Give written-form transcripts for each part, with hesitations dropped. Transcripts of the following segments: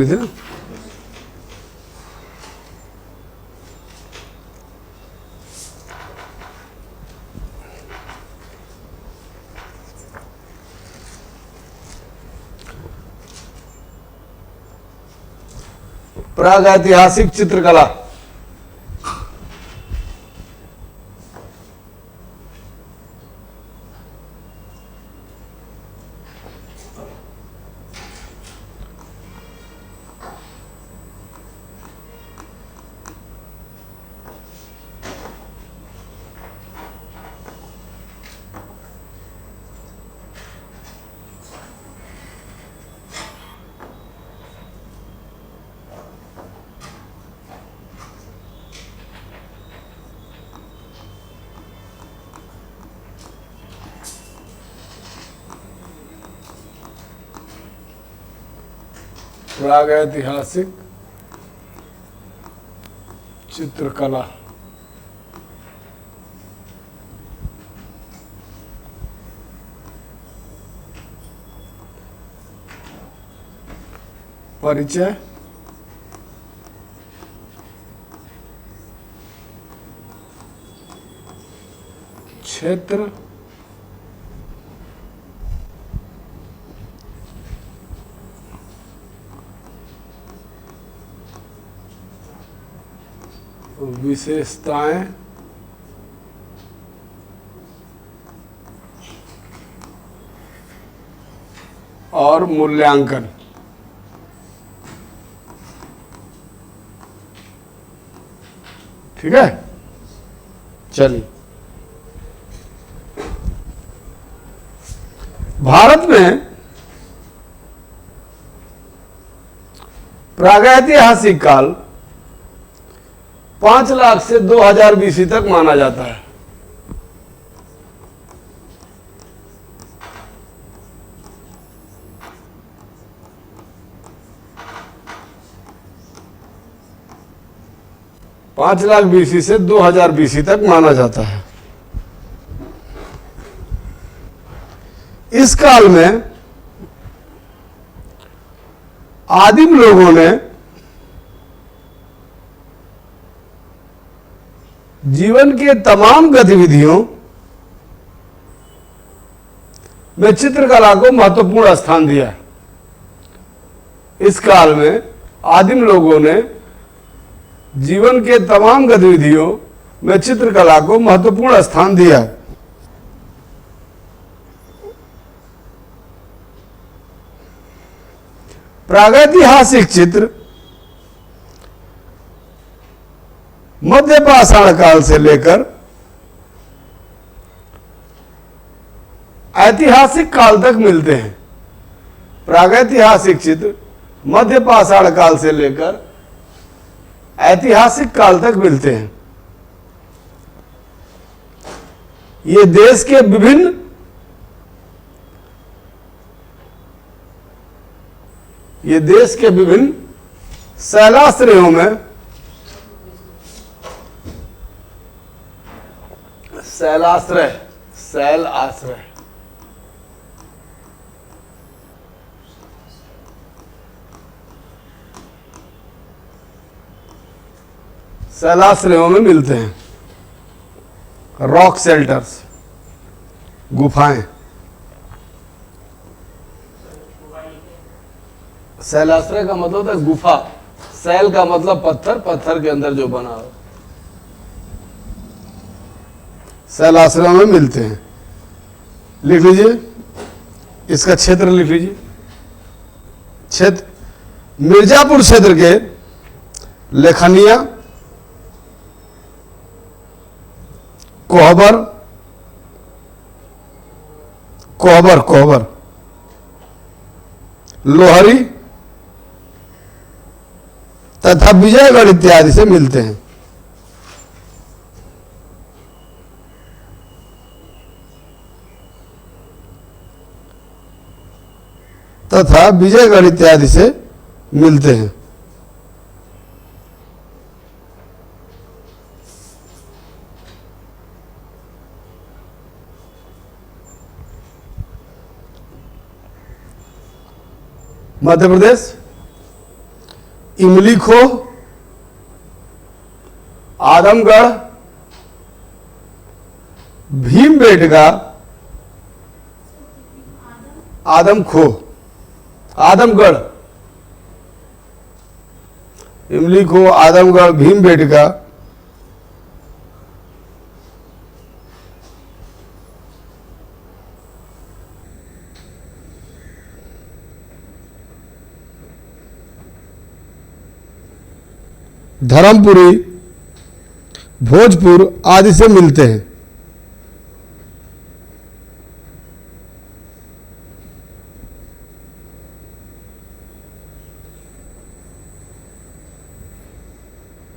थी ना। प्रागैतिहासिक चित्रकला। प्रागैतिहासिक चित्रकला। परिचय। क्षेत्र। विशेषताएं। और मूल्यांकन। ठीक है, चलिए। भारत में प्रागैतिहासिक काल 5 लाख से 2000 BC तक माना जाता है। पांच लाख BC से 2000 BC तक माना जाता है। इस काल में आदिम लोगों ने जीवन के तमाम गतिविधियों में चित्रकला को महत्वपूर्ण स्थान दिया। इस काल में आदिम लोगों ने जीवन के तमाम गतिविधियों में चित्रकला को महत्वपूर्ण स्थान दिया। प्रागैतिहासिक चित्र मध्य पाषाण काल से लेकर ऐतिहासिक काल तक मिलते हैं। प्रागैतिहासिक चित्र मध्य पाषाण काल से लेकर ऐतिहासिक काल तक मिलते हैं। ये देश के विभिन्न शैलाश्रयों में शैल आश्रय शैलाश्रयों में मिलते हैं। रॉक शेल्टर्स, गुफाएं। शैलाश्रय का मतलब होता है गुफा। शैल का मतलब पत्थर, पत्थर के अंदर जो बना हो। शैलाश्रयों में मिलते हैं। लिख लीजिए, इसका क्षेत्र लिख लीजिए। क्षेत्र मिर्जापुर क्षेत्र के लेखनिया, कोहबर, लोहरी तथा विजयगढ़ इत्यादि से मिलते हैं। तथा विजयगढ़ इत्यादि से मिलते हैं। मध्य प्रदेश इमली खो, आदमगढ़, भीमबेटका, आदम खो, आदमगढ़, इमली खो, आदमगढ़, भीमबेटका, धर्मपुरी, भोजपुर आदि से मिलते हैं।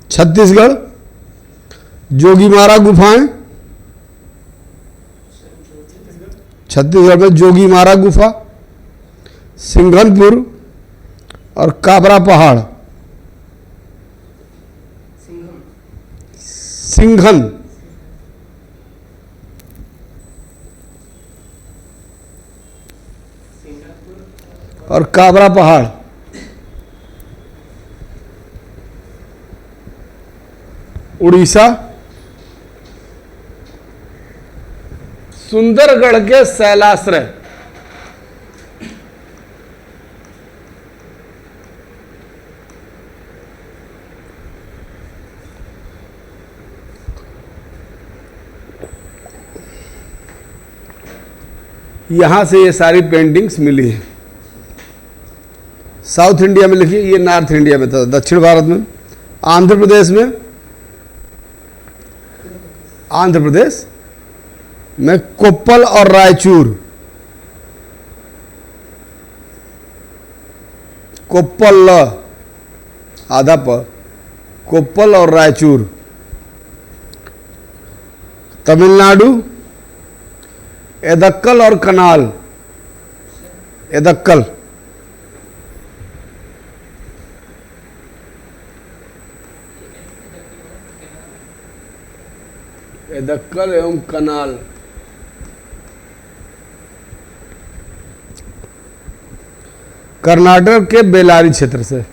छत्तीसगढ़, जोगीमारा गुफाएं, छत्तीसगढ़ में जोगीमारा गुफा, सिंघनपुर और काबरा पहाड़, सिंघन, और काबरा पहाड़, उड़ीसा, सुंदरगढ़ के शैलाश्रय, यहां से ये सारी पेंटिंग्स मिली है। साउथ इंडिया में लिखिए, ये नॉर्थ इंडिया में था, दक्षिण भारत में। आंध्र प्रदेश में, आंध्र प्रदेश में कोप्पल और रायचूर, कोप्पल आधा प, कोप्पल और रायचूर। तमिलनाडु एदक्कल और कनाल, एदक्कल, एदक्कल एवं कनाल। कर्नाटक के बेलारी क्षेत्र से,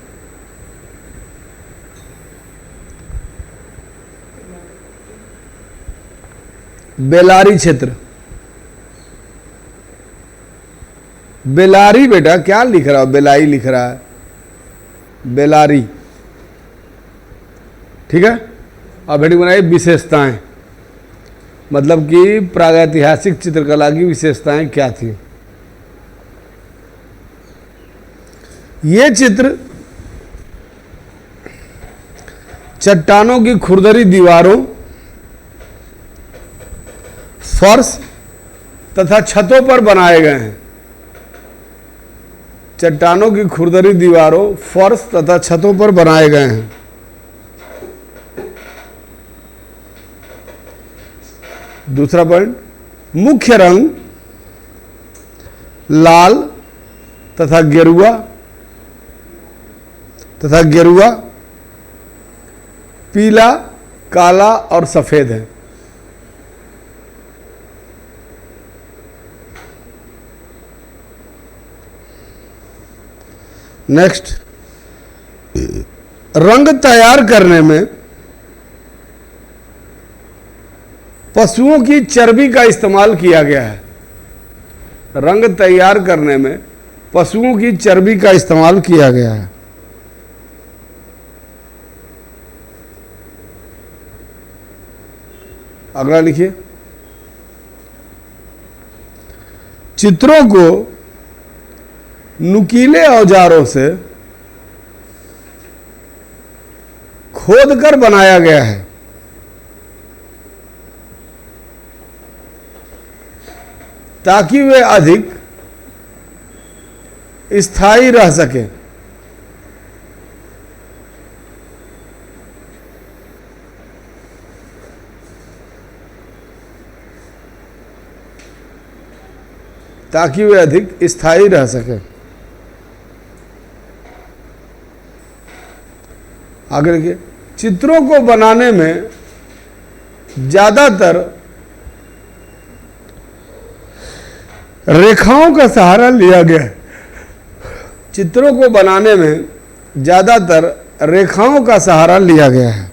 बेलारी क्षेत्र, बेलारी बेटा क्या लिख रहा है, बेलाई लिख रहा है, बेलारी, ठीक है। अब हेडिंग बनाइए विशेषताएं, मतलब कि प्रागैतिहासिक चित्रकला की विशेषताएं क्या थी। ये चित्र चट्टानों की खुरदरी दीवारों, फर्श तथा छतों पर बनाए गए हैं। चट्टानों की खुरदरी दीवारों, फर्श तथा छतों पर बनाए गए हैं। दूसरा पॉइंट, मुख्य रंग लाल तथा गेरुआ, पीला, काला और सफेद है। नेक्स्ट, रंग तैयार करने में पशुओं की चर्बी का इस्तेमाल किया गया है। रंग तैयार करने में पशुओं की चर्बी का इस्तेमाल किया गया है। अगला लिखिए, चित्रों को नुकीले औजारों से खोदकर बनाया गया है ताकि वे अधिक स्थायी रह सके। ताकि वे अधिक स्थायी रह सके। आगे देखिए, चित्रों को बनाने में ज्यादातर रेखाओं का सहारा लिया गया है। चित्रों को बनाने में ज्यादातर रेखाओं का सहारा लिया गया है।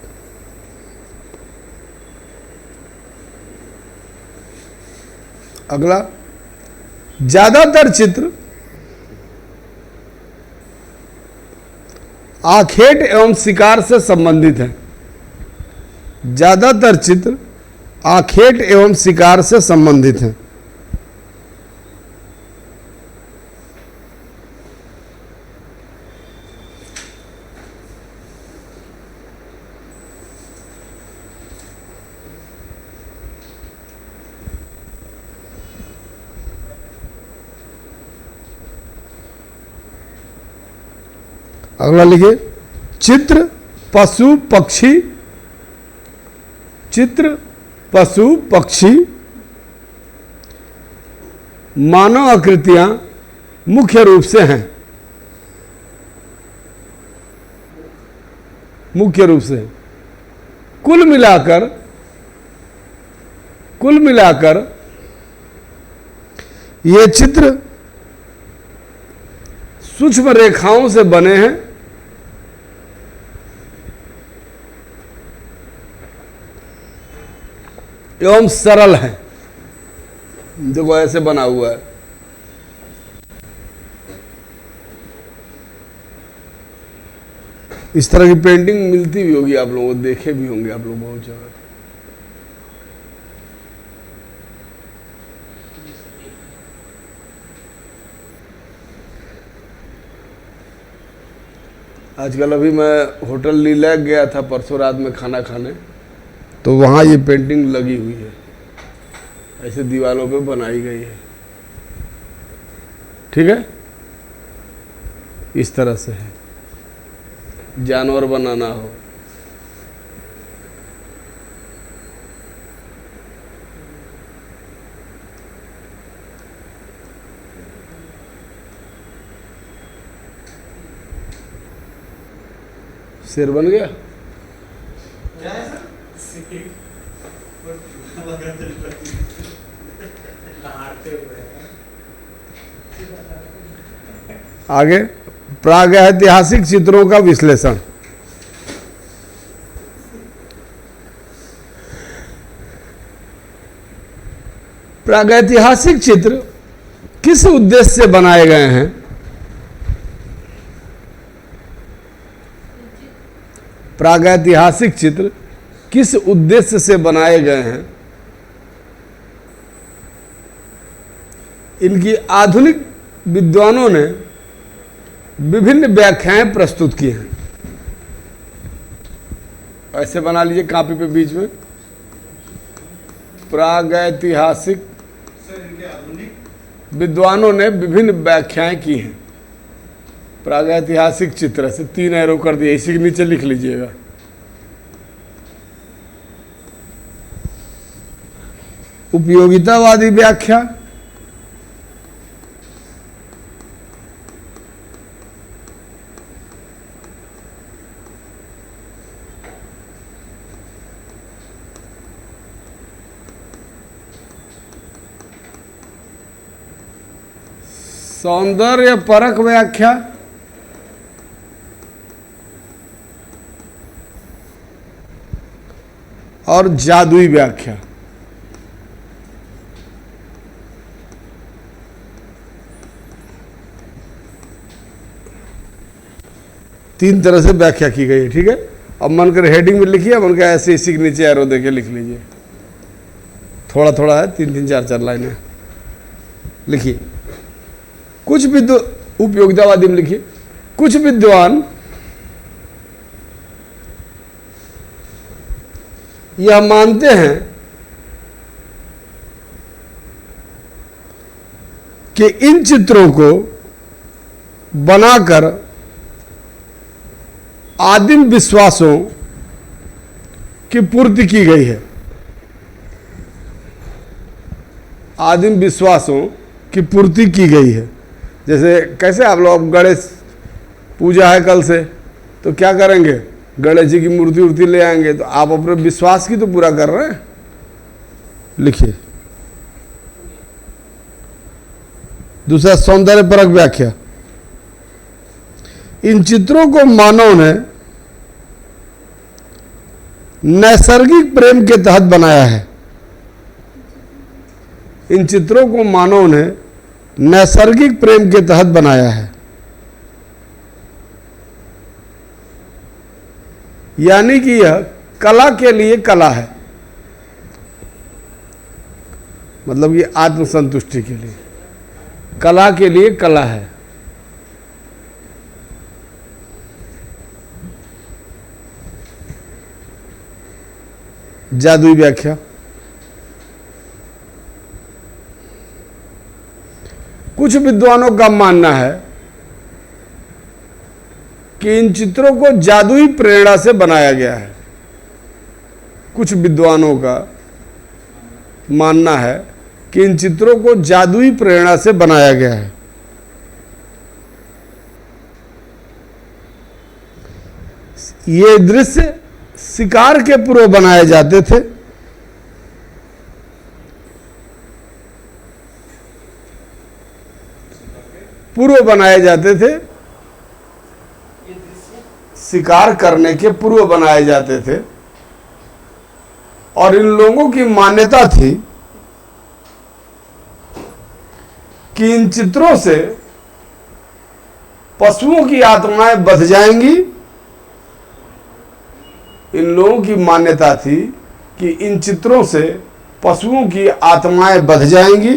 अगला, ज्यादातर चित्र आखेट एवं शिकार से संबंधित है। ज्यादातर चित्र आखेट एवं शिकार से संबंधित हैं। अगला लिखिए, चित्र पशु पक्षी, चित्र पशु पक्षी, मानव आकृतियां मुख्य रूप से हैं। मुख्य रूप से कुल मिलाकर ये चित्र सूक्ष्म रेखाओं से बने हैं एवं सरल है। देखो ऐसे बना हुआ है। इस तरह की पेंटिंग मिलती भी होगी, आप लोगों को देखे भी होंगे आप लोग बहुत जगह। आजकल अभी मैं होटल लीलैक गया था परसों रात में खाना खाने, तो वहाँ ये पेंटिंग लगी हुई है, ऐसे दीवारों पे बनाई गई है। ठीक है, इस तरह से है। जानवर बनाना हो, शेर बन गया। आगे, प्रागैतिहासिक चित्रों का विश्लेषण। प्रागैतिहासिक चित्र किस उद्देश्य से बनाए गए हैं? प्रागैतिहासिक चित्र किस उद्देश्य से बनाए गए हैं? इनकी आधुनिक विद्वानों ने विभिन्न व्याख्याएं प्रस्तुत की हैं। ऐसे बना लीजिए कॉपी पे बीच में, प्रागैतिहासिक विद्वानों ने विभिन्न व्याख्याएं की हैं। प्रागैतिहासिक चित्र से 3 एरो कर दिए, इसी के नीचे लिख लीजिएगा। उपयोगितावादी व्याख्या, सौंदर्य परक व्याख्या, और जादुई व्याख्या। तीन तरह से व्याख्या की गई है। ठीक है, अब मन कर हेडिंग में लिखिए, अब मन कर ऐसे इसी के नीचे एरो देके लिख लीजिए। थोड़ा थोड़ा है, 3-3 4-4 लाइनें लिखिए। कुछ उपयोगितावादी में लिखिए, कुछ विद्वान यह मानते हैं कि इन चित्रों को बनाकर आदिम विश्वासों की पूर्ति की गई है। आदिम विश्वासों की पूर्ति की गई है। जैसे कैसे आप लोग, गणेश पूजा है कल से, तो क्या करेंगे? गणेश जी की मूर्ति ले आएंगे, तो आप अपने विश्वास की तो पूरा कर रहे हैं। लिखिए। दूसरा, सौंदर्य परक व्याख्या। इन चित्रों को मानव ने नैसर्गिक प्रेम के तहत बनाया है। इन चित्रों को मानव ने नैसर्गिक प्रेम के तहत बनाया है, यानी कि यह कला के लिए कला है, मतलब ये आत्मसंतुष्टि के लिए, कला के लिए कला है। जादुई व्याख्या। कुछ विद्वानों का मानना है कि इन चित्रों को जादुई प्रेरणा से बनाया गया है। कुछ विद्वानों का मानना है कि इन चित्रों को जादुई प्रेरणा से बनाया गया है। ये दृश्य शिकार के पूर्व बनाए जाते थे। पूर्व बनाए जाते थे, शिकार करने के पूर्व बनाए जाते थे। और इन लोगों की मान्यता थी कि इन चित्रों से पशुओं की आत्माएं बध जाएंगी। इन लोगों की मान्यता थी कि इन चित्रों से पशुओं की आत्माएं बध जाएंगी,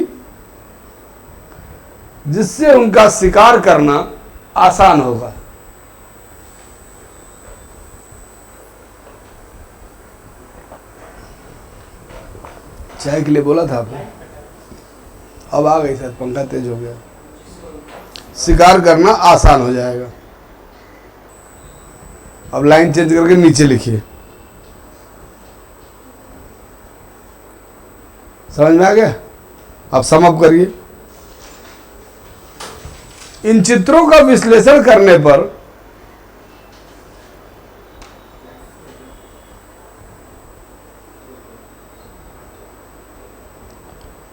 जिससे उनका शिकार करना आसान होगा। चाय के लिए बोला था आपने, अब आ गई, शायद पंखा तेज हो गया। शिकार करना आसान हो जाएगा। अब लाइन चेंज करके नीचे लिखिए। समझ में आ गया? अब सम अप करिए। इन चित्रों का विश्लेषण करने पर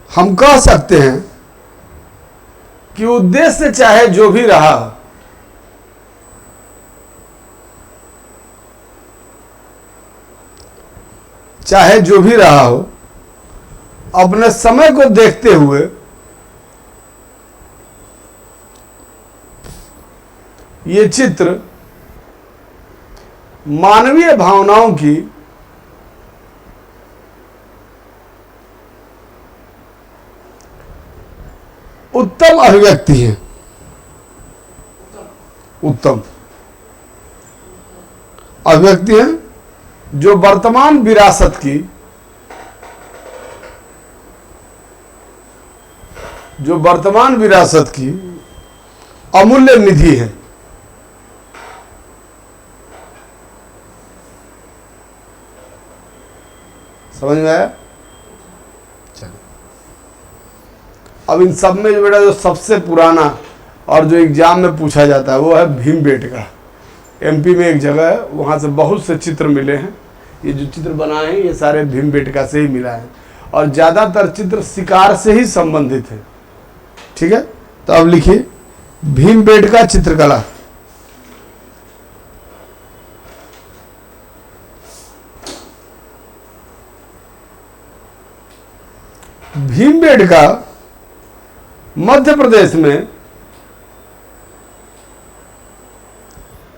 हम कह सकते हैं कि उद्देश्य चाहे जो भी रहा, चाहे जो भी रहा हो, अपने समय को देखते हुए ये चित्र मानवीय भावनाओं की उत्तम अभिव्यक्ति है। उत्तम अभिव्यक्ति है जो वर्तमान विरासत की, जो वर्तमान विरासत की अमूल्य निधि है। समझ में आया? चलो, अब इन सब में जो बेटा जो सबसे पुराना और जो एग्जाम में पूछा जाता है वो है भीमबेटका। एमपी में एक जगह है, वहाँ से बहुत से चित्र मिले हैं। ये जो चित्र बनाए हैं ये सारे भीमबेटका से ही मिला है, और ज़्यादातर चित्र शिकार से ही संबंधित है। ठीक है, तो अब लिखिए भीमबेटका चित्रकला। भीमबेटका मध्य प्रदेश में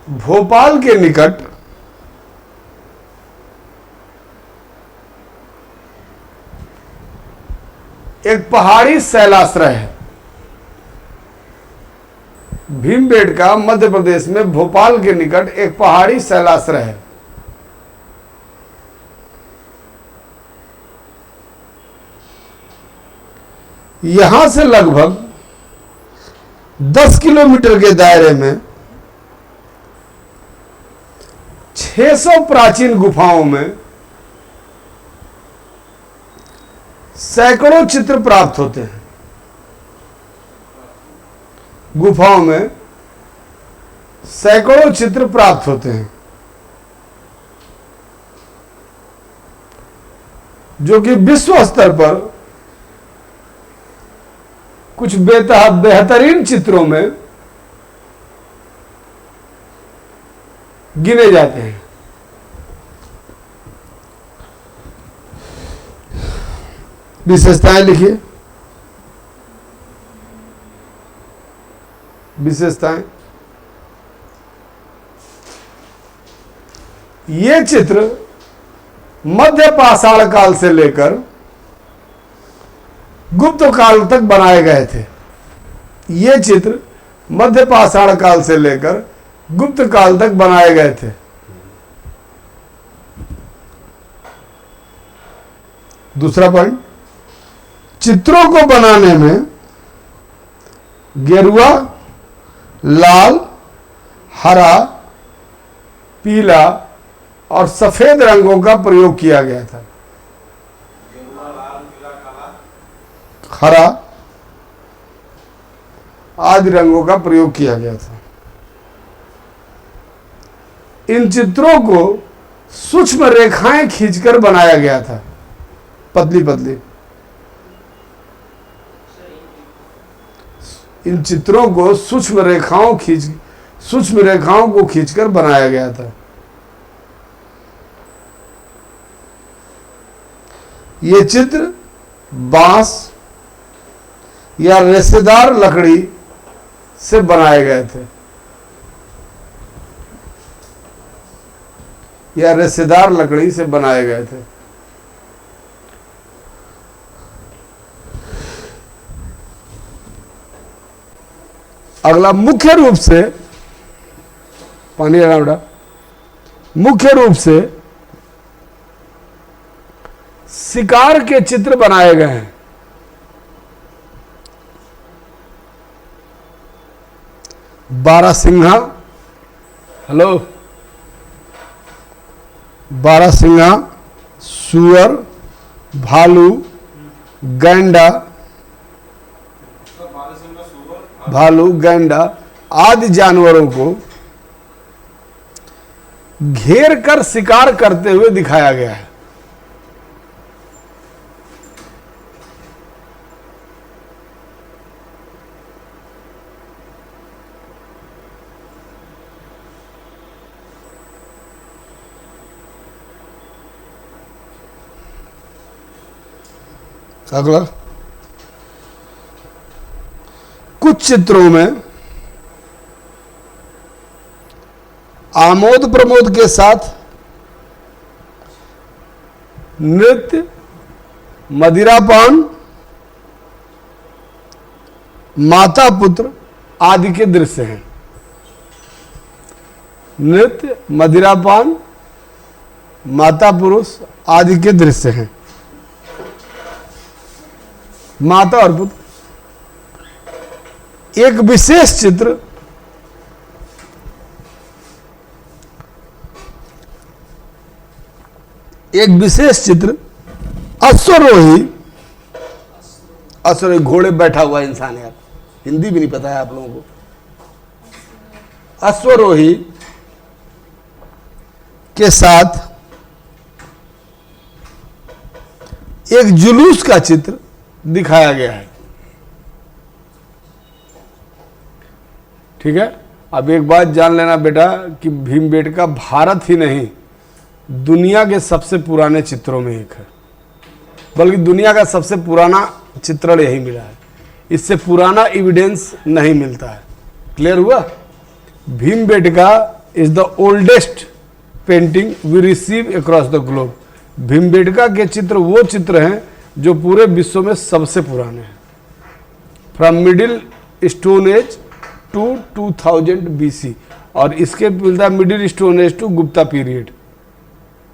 भोपाल के निकट एक पहाड़ी शैलाश्रय है। भीमबेटका मध्य प्रदेश में भोपाल के निकट एक पहाड़ी शैलाश्रय है। यहां से लगभग 10 किलोमीटर के दायरे में 600 प्राचीन गुफाओं में सैकड़ों चित्र प्राप्त होते हैं। गुफाओं में सैकड़ों चित्र प्राप्त होते हैं, जो कि विश्व स्तर पर कुछ बेहतरीन चित्रों में गिने जाते हैं। विशेषताएं लिखिए। विशेषताएं, ये चित्र मध्य पाषाण काल से लेकर गुप्त काल तक बनाए गए थे। ये चित्र मध्य पाषाण काल से लेकर गुप्त काल तक बनाए गए थे। दूसरा पॉइंट, चित्रों को बनाने में गेरुआ, लाल, हरा, पीला और सफेद रंगों का प्रयोग किया गया था। हरा आदि रंगों का प्रयोग किया गया था। इन चित्रों को सूक्ष्म रेखाएं खींचकर बनाया गया था, पतली पतली। इन चित्रों को सूक्ष्म रेखाओं को खींचकर बनाया गया था। ये चित्र बांस या रेशेदार लकड़ी से बनाए गए थे, या रेशेदार लकड़ी से बनाए गए थे। अगला, मुख्य रूप से, पानी आना बेटा, मुख्य रूप से शिकार के चित्र बनाए गए हैं। बारहसिंघा, हेलो, बारहसिंघा, सूअर, भालू, गैंडा, गैंडा आदि जानवरों को घेर कर शिकार करते हुए दिखाया गया है। अगला, कुछ चित्रों में आमोद प्रमोद के साथ नृत्य, मदिरापान, माता पुत्र आदि के दृश्य हैं। नृत्य, मदिरापान, माता पुरुष आदि के दृश्य हैं। माता और पुत्र। एक विशेष चित्र अश्वरोही घोड़े बैठा हुआ इंसान, यार हिंदी भी नहीं पता है आप लोगों को। अश्वरोही के साथ एक जुलूस का चित्र दिखाया गया है। ठीक है, अब एक बात जान लेना बेटा कि भीमबेटका भारत ही नहीं दुनिया के सबसे पुराने चित्रों में एक है, बल्कि दुनिया का सबसे पुराना चित्रण यही मिला है। इससे पुराना एविडेंस नहीं मिलता है। क्लियर हुआ? Bhimbetka is the oldest painting we receive across the globe. Bhimbetka के चित्र वो चित्र हैं जो पूरे विश्व में सबसे पुराने हैं। From middle stone age to 2000 BC, और इसके मिलता middle stone age to Gupta period.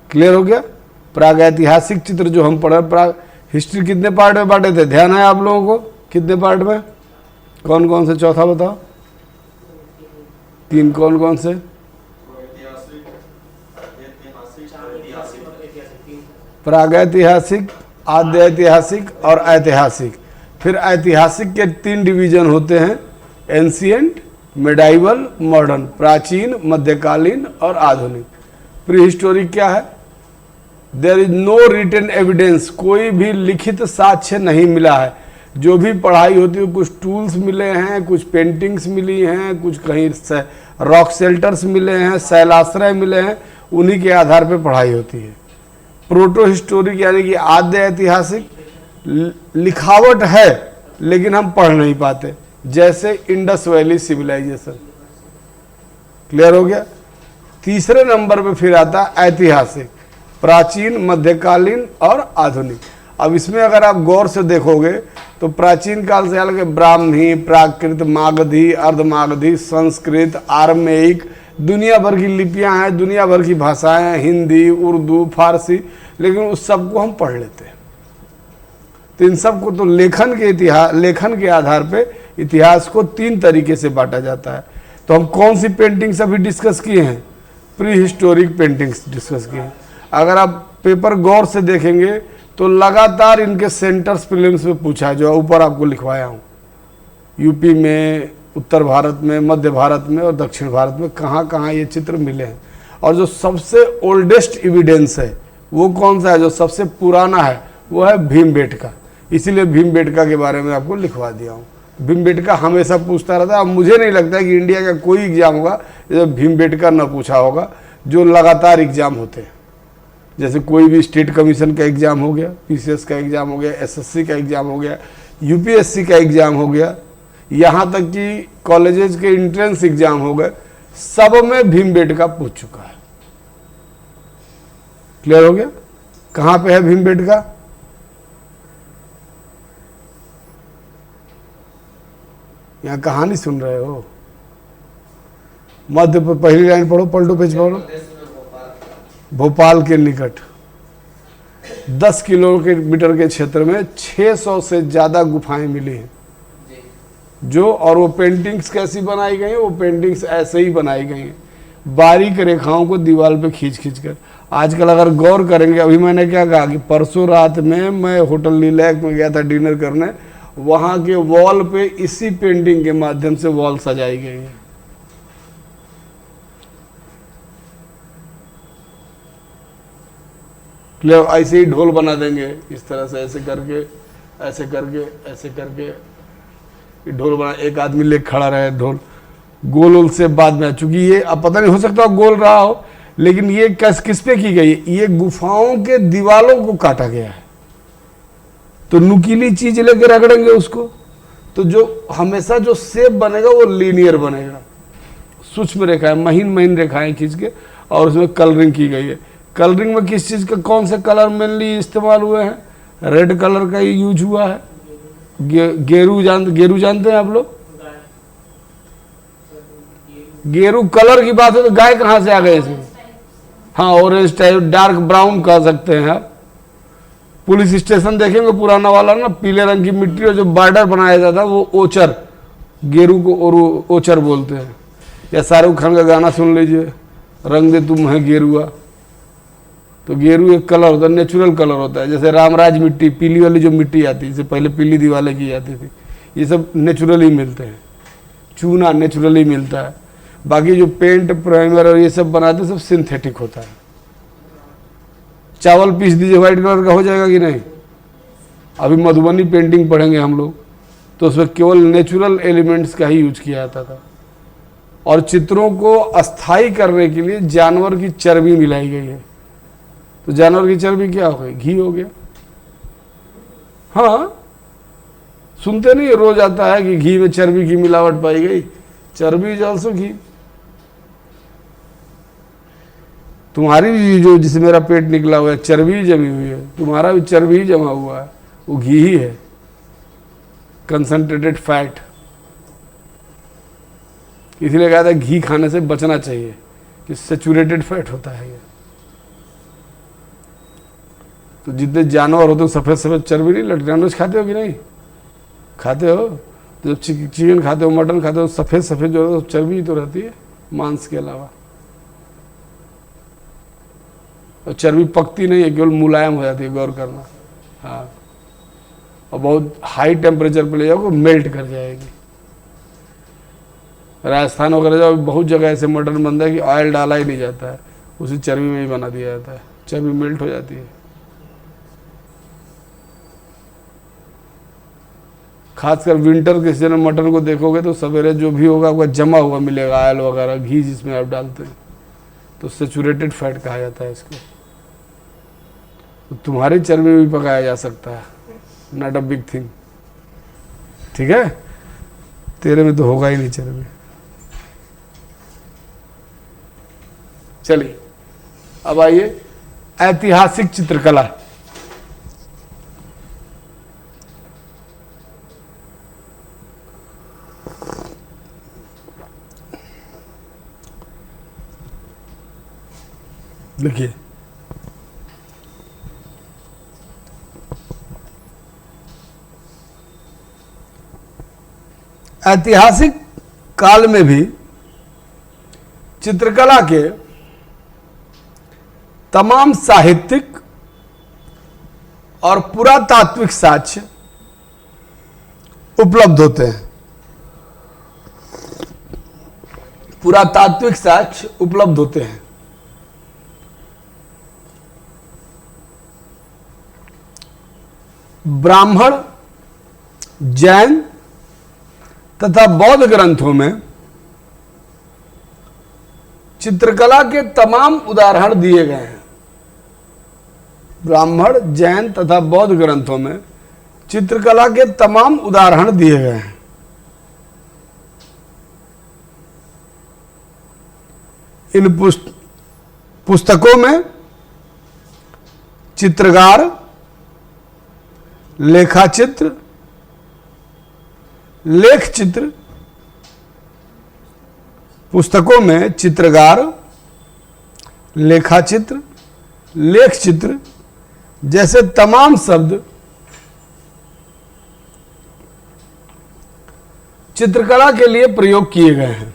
Clear हो गया? प्रागैतिहासिक चित्र जो हम पढ़े, प्राग हिस्ट्री कितने पार्ट में बांटे थे? ध्यान है आप लोगों को? कितने पार्ट में? कौन कौन से? चौथा बताओ। 3 कौन कौन से? प्रागैतिहासिक, आद्य ऐतिहासिक और ऐतिहासिक। फिर ऐतिहासिक के 3 डिवीजन होते हैं, एंशिएंट, मेडाइवल, मॉडर्न। प्राचीन, मध्यकालीन और आधुनिक। प्री हिस्टोरिक क्या है? There is no written evidence, कोई भी लिखित साक्ष्य नहीं मिला है जो भी पढ़ाई होती है, कुछ टूल्स मिले हैं, कुछ पेंटिंग्स मिली हैं, कुछ कहीं रॉक शेल्टर्स मिले हैं, शैलाश्रय मिले हैं, उन्हीं के आधार पर पढ़ाई होती है। प्रोटो हिस्टोरिक यानी कि आद्य ऐतिहासिक लिखावट है लेकिन हम पढ़ नहीं पाते, जैसे इंडस वैली सिविलाइजेशन। क्लियर हो गया। तीसरे नंबर पे फिर आता है ऐतिहासिक, प्राचीन, मध्यकालीन और आधुनिक। अब इसमें अगर आप गौर से देखोगे तो प्राचीन काल से अलग ब्राह्मी, प्राकृत, मागधी, अर्धमागधी, संस्कृत, आर्मेयिक, दुनिया भर की लिपियां हैं, दुनिया भर की भाषाएं हैं, हिंदी, उर्दू, फारसी, लेकिन उस सबको हम पढ़ लेते हैं। तो इन सबको तो लेखन के आधार पे इतिहास को 3 तरीके से बांटा जाता है। तो हम कौन सी पेंटिंग्स अभी डिस्कस किए हैं? प्री हिस्टोरिक पेंटिंग्स डिस्कस किए हैं। अगर आप पेपर गौर से देखेंगे तो लगातार इनके सेंटर्स प्रीलिम्स में पूछा है, जो ऊपर आपको लिखवाया हूँ। यूपी में, उत्तर भारत में, मध्य भारत में और दक्षिण भारत में कहाँ कहाँ ये चित्र मिले हैं। और जो सबसे ओल्डेस्ट एविडेंस है वो कौन सा है? जो सबसे पुराना है वो है भीमबेटका। इसीलिए भीमबेटका के बारे में आपको लिखवा दिया हूँ। भीमबेटका हमेशा पूछता रहता है। अब मुझे नहीं लगता है कि इंडिया का कोई एग्जाम होगा जो भीमबेटका न पूछा होगा, जो लगातार एग्जाम होते हैं। जैसे कोई भी स्टेट कमीशन का एग्जाम हो गया, पीसीएस का एग्जाम हो गया, एसएससी का एग्जाम हो गया, यूपीएससी का एग्जाम हो गया, यहाँ तक कि कॉलेजेस के एंट्रेंस एग्जाम हो गए, सब में भीमबेटका पूछ चुका है। क्लियर हो गया। कहाँ पे है भीमबेटका? यहाँ कहानी सुन रहे हो? मध्य पर पहली लाइन पढ़ो, पलटो पेज पढ़ो। भोपाल के निकट 10 किलोमीटर के क्षेत्र में 600 से ज्यादा गुफाएं मिली हैं जो, और वो पेंटिंग्स कैसी बनाई गई हैं? वो पेंटिंग्स ऐसे ही बनाई गई हैं, बारीक रेखाओं को दीवार पे खींच खींच कर। आजकल अगर गौर करेंगे, अभी मैंने क्या कहा कि परसों रात में मैं होटल लीलैक में गया था डिनर करने, वहां के वॉल पे इसी पेंटिंग के माध्यम से वॉल सजाई गई है। ऐसे ही ढोल बना देंगे इस तरह से, ऐसे करके ऐसे करके ऐसे करके ढोल बना, एक आदमी ले खड़ा रहे ढोल गोल गोल से। बाद में चूंकि ये अब पता नहीं, हो सकता गोल रहा हो, लेकिन ये किस पे की गई? ये गुफाओं के दीवालों को काटा गया है। तो नुकीली चीज लेकर रगड़ेंगे उसको, तो जो हमेशा जो शेप बनेगा वो लीनियर बनेगा, सूक्ष्म रेखाएं, महीन महीन रेखाएं खींच के, और उसमें कलरिंग की गई है। कलरिंग में किस चीज का, कौन से कलर मेनली इस्तेमाल हुए हैं? रेड कलर का यूज हुआ है। गेरू जानते हैं आप लोग? गेरू कलर की बात है तो गाय कहाँ से आ गए इसमें? हाँ, ऑरेंज टाइप, डार्क ब्राउन कह सकते हैं आप। पुलिस स्टेशन देखेंगे पुराना वाला ना, पीले रंग की मिट्टी और जो बॉर्डर बनाया जाता है वो ओचर, गेरू को और ओचर बोलते हैं। या शाहरुख खान का गाना सुन लीजिए, रंग दे तुम है गेरुआ। तो गेरू एक कलर होता है, नेचुरल कलर होता है। जैसे रामराज मिट्टी, पीली वाली जो मिट्टी आती है, जिसे पहले पीली दीवारें की जाती थी, ये सब नेचुरली मिलते हैं। चूना नेचुरली मिलता है। बाकी जो पेंट, प्राइमर और ये सब बनाते हैं सब सिंथेटिक होता है। चावल पीस दीजिए, व्हाइट कलर का हो जाएगा कि नहीं? अभी मधुबनी पेंटिंग पढ़ेंगे हम लोग, तो उसमें केवल नेचुरल एलिमेंट्स का ही यूज किया जाता था। और चित्रों को अस्थायी करने के लिए जानवर की चर्बी मिलाई गई है। तो जानवर की चर्बी क्या हो गई? घी हो गया। हाँ, सुनते नहीं रोज आता है कि घी में चर्बी की मिलावट पाई गई। चर्बी इज ऑल्सो घी। तुम्हारी भी जो, जिसे मेरा पेट निकला हुआ है, चर्बी जमी हुई है, तुम्हारा भी चर्बी ही जमा हुआ है, वो घी ही है, कंसंट्रेटेड फैट। इसलिए कहा था घी खाने से बचना चाहिए, कि सैचुरेटेड फैट होता है ये। तो जितने जानवर होते हैं सफेद सफेद चर्बी नहीं लटके। नॉनवेज खाते हो कि नहीं? खाते हो? तो जब चिकन खाते हो, मटन खाते हो, सफेद सफेद जो चर्बी तो रहती है मांस के अलावा। और चर्बी पकती नहीं है, केवल मुलायम हो जाती है, गौर करना। हाँ, और बहुत हाई टेम्परेचर पे ले जाओ, मेल्ट कर जाएगी। राजस्थान वगैरह जाओ, बहुत जगह ऐसे मटन बनता है कि ऑयल डाला ही नहीं जाता है, उसी चर्बी में ही बना दिया जाता है, चर्बी मेल्ट हो जाती है। खासकर विंटर के सीजन में मटन को देखोगे तो सवेरे जो भी होगा वो जमा हुआ मिलेगा, ऑयल वगैरह, घी जिसमें आप डालते हैं, तो सेचुरेटेड फैट कहा जाता है इसको। तो तुम्हारी चर्बी में भी पकाया जा सकता है, नॉट अ बिग थिंग, ठीक है। तेरे में तो होगा ही नहीं चर्बी। चलिए अब आइए ऐतिहासिक चित्रकला। देखिए ऐतिहासिक काल में भी चित्रकला के तमाम साहित्यिक और पुरातात्विक साक्ष्य उपलब्ध होते हैं। पुरातात्विक साक्ष्य उपलब्ध होते हैं। ब्राह्मण, जैन तथा बौद्ध ग्रंथों में चित्रकला के तमाम उदाहरण दिए गए हैं। ब्राह्मण, जैन तथा बौद्ध ग्रंथों में चित्रकला के तमाम उदाहरण दिए गए हैं। इन पुस्तकों में चित्रकार, लेखाचित्र, लेख चित्र, पुस्तकों में चित्रकार, लेखाचित्र, लेख चित्र जैसे तमाम शब्द चित्रकला के लिए प्रयोग किए गए हैं।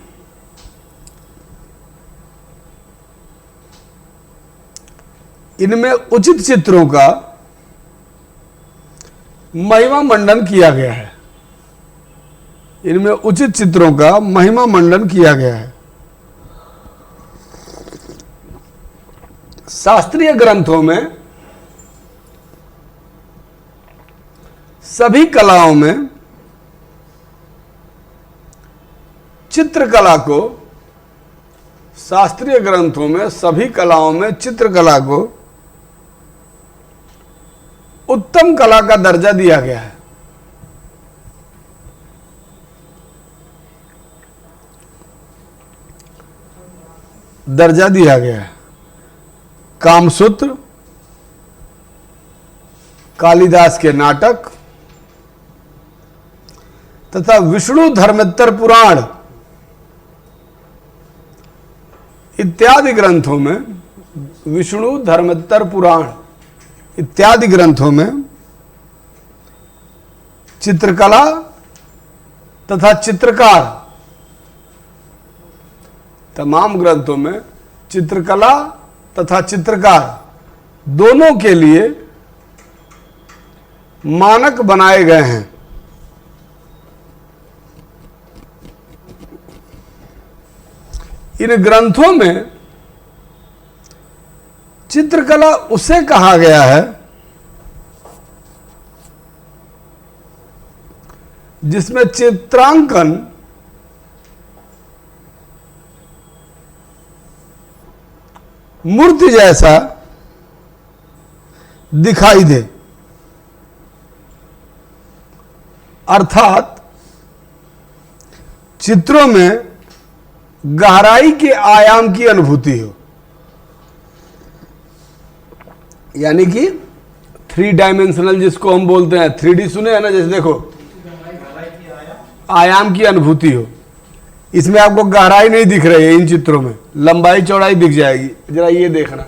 इनमें उचित चित्रों का महिमा मंडन किया गया है। इनमें उचित चित्रों का महिमा मंडन किया गया है। शास्त्रीय ग्रंथों में सभी कलाओं में चित्रकला को, शास्त्रीय ग्रंथों में सभी कलाओं में चित्रकला को उत्तम कला का दर्जा दिया गया है। दर्जा दिया गया है। कामसूत्र, कालिदास के नाटक तथा विष्णु धर्मेत्तर पुराण इत्यादि ग्रंथों में, विष्णु धर्मेत्तर पुराण इत्यादि ग्रंथों में चित्रकला तथा चित्रकार, तमाम ग्रंथों में चित्रकला तथा चित्रकार दोनों के लिए मानक बनाए गए हैं। इन ग्रंथों में चित्रकला उसे कहा गया है जिसमें चित्रांकन मूर्ति जैसा दिखाई दे, अर्थात चित्रों में गहराई के आयाम की अनुभूति हो। यानी कि 3 डायमेंशनल जिसको हम बोलते हैं, 3D सुने हैं ना, जैसे देखो आयाम की अनुभूति हो। इसमें आपको गहराई नहीं दिख रही है, इन चित्रों में लंबाई चौड़ाई दिख जाएगी। जरा ये देखना,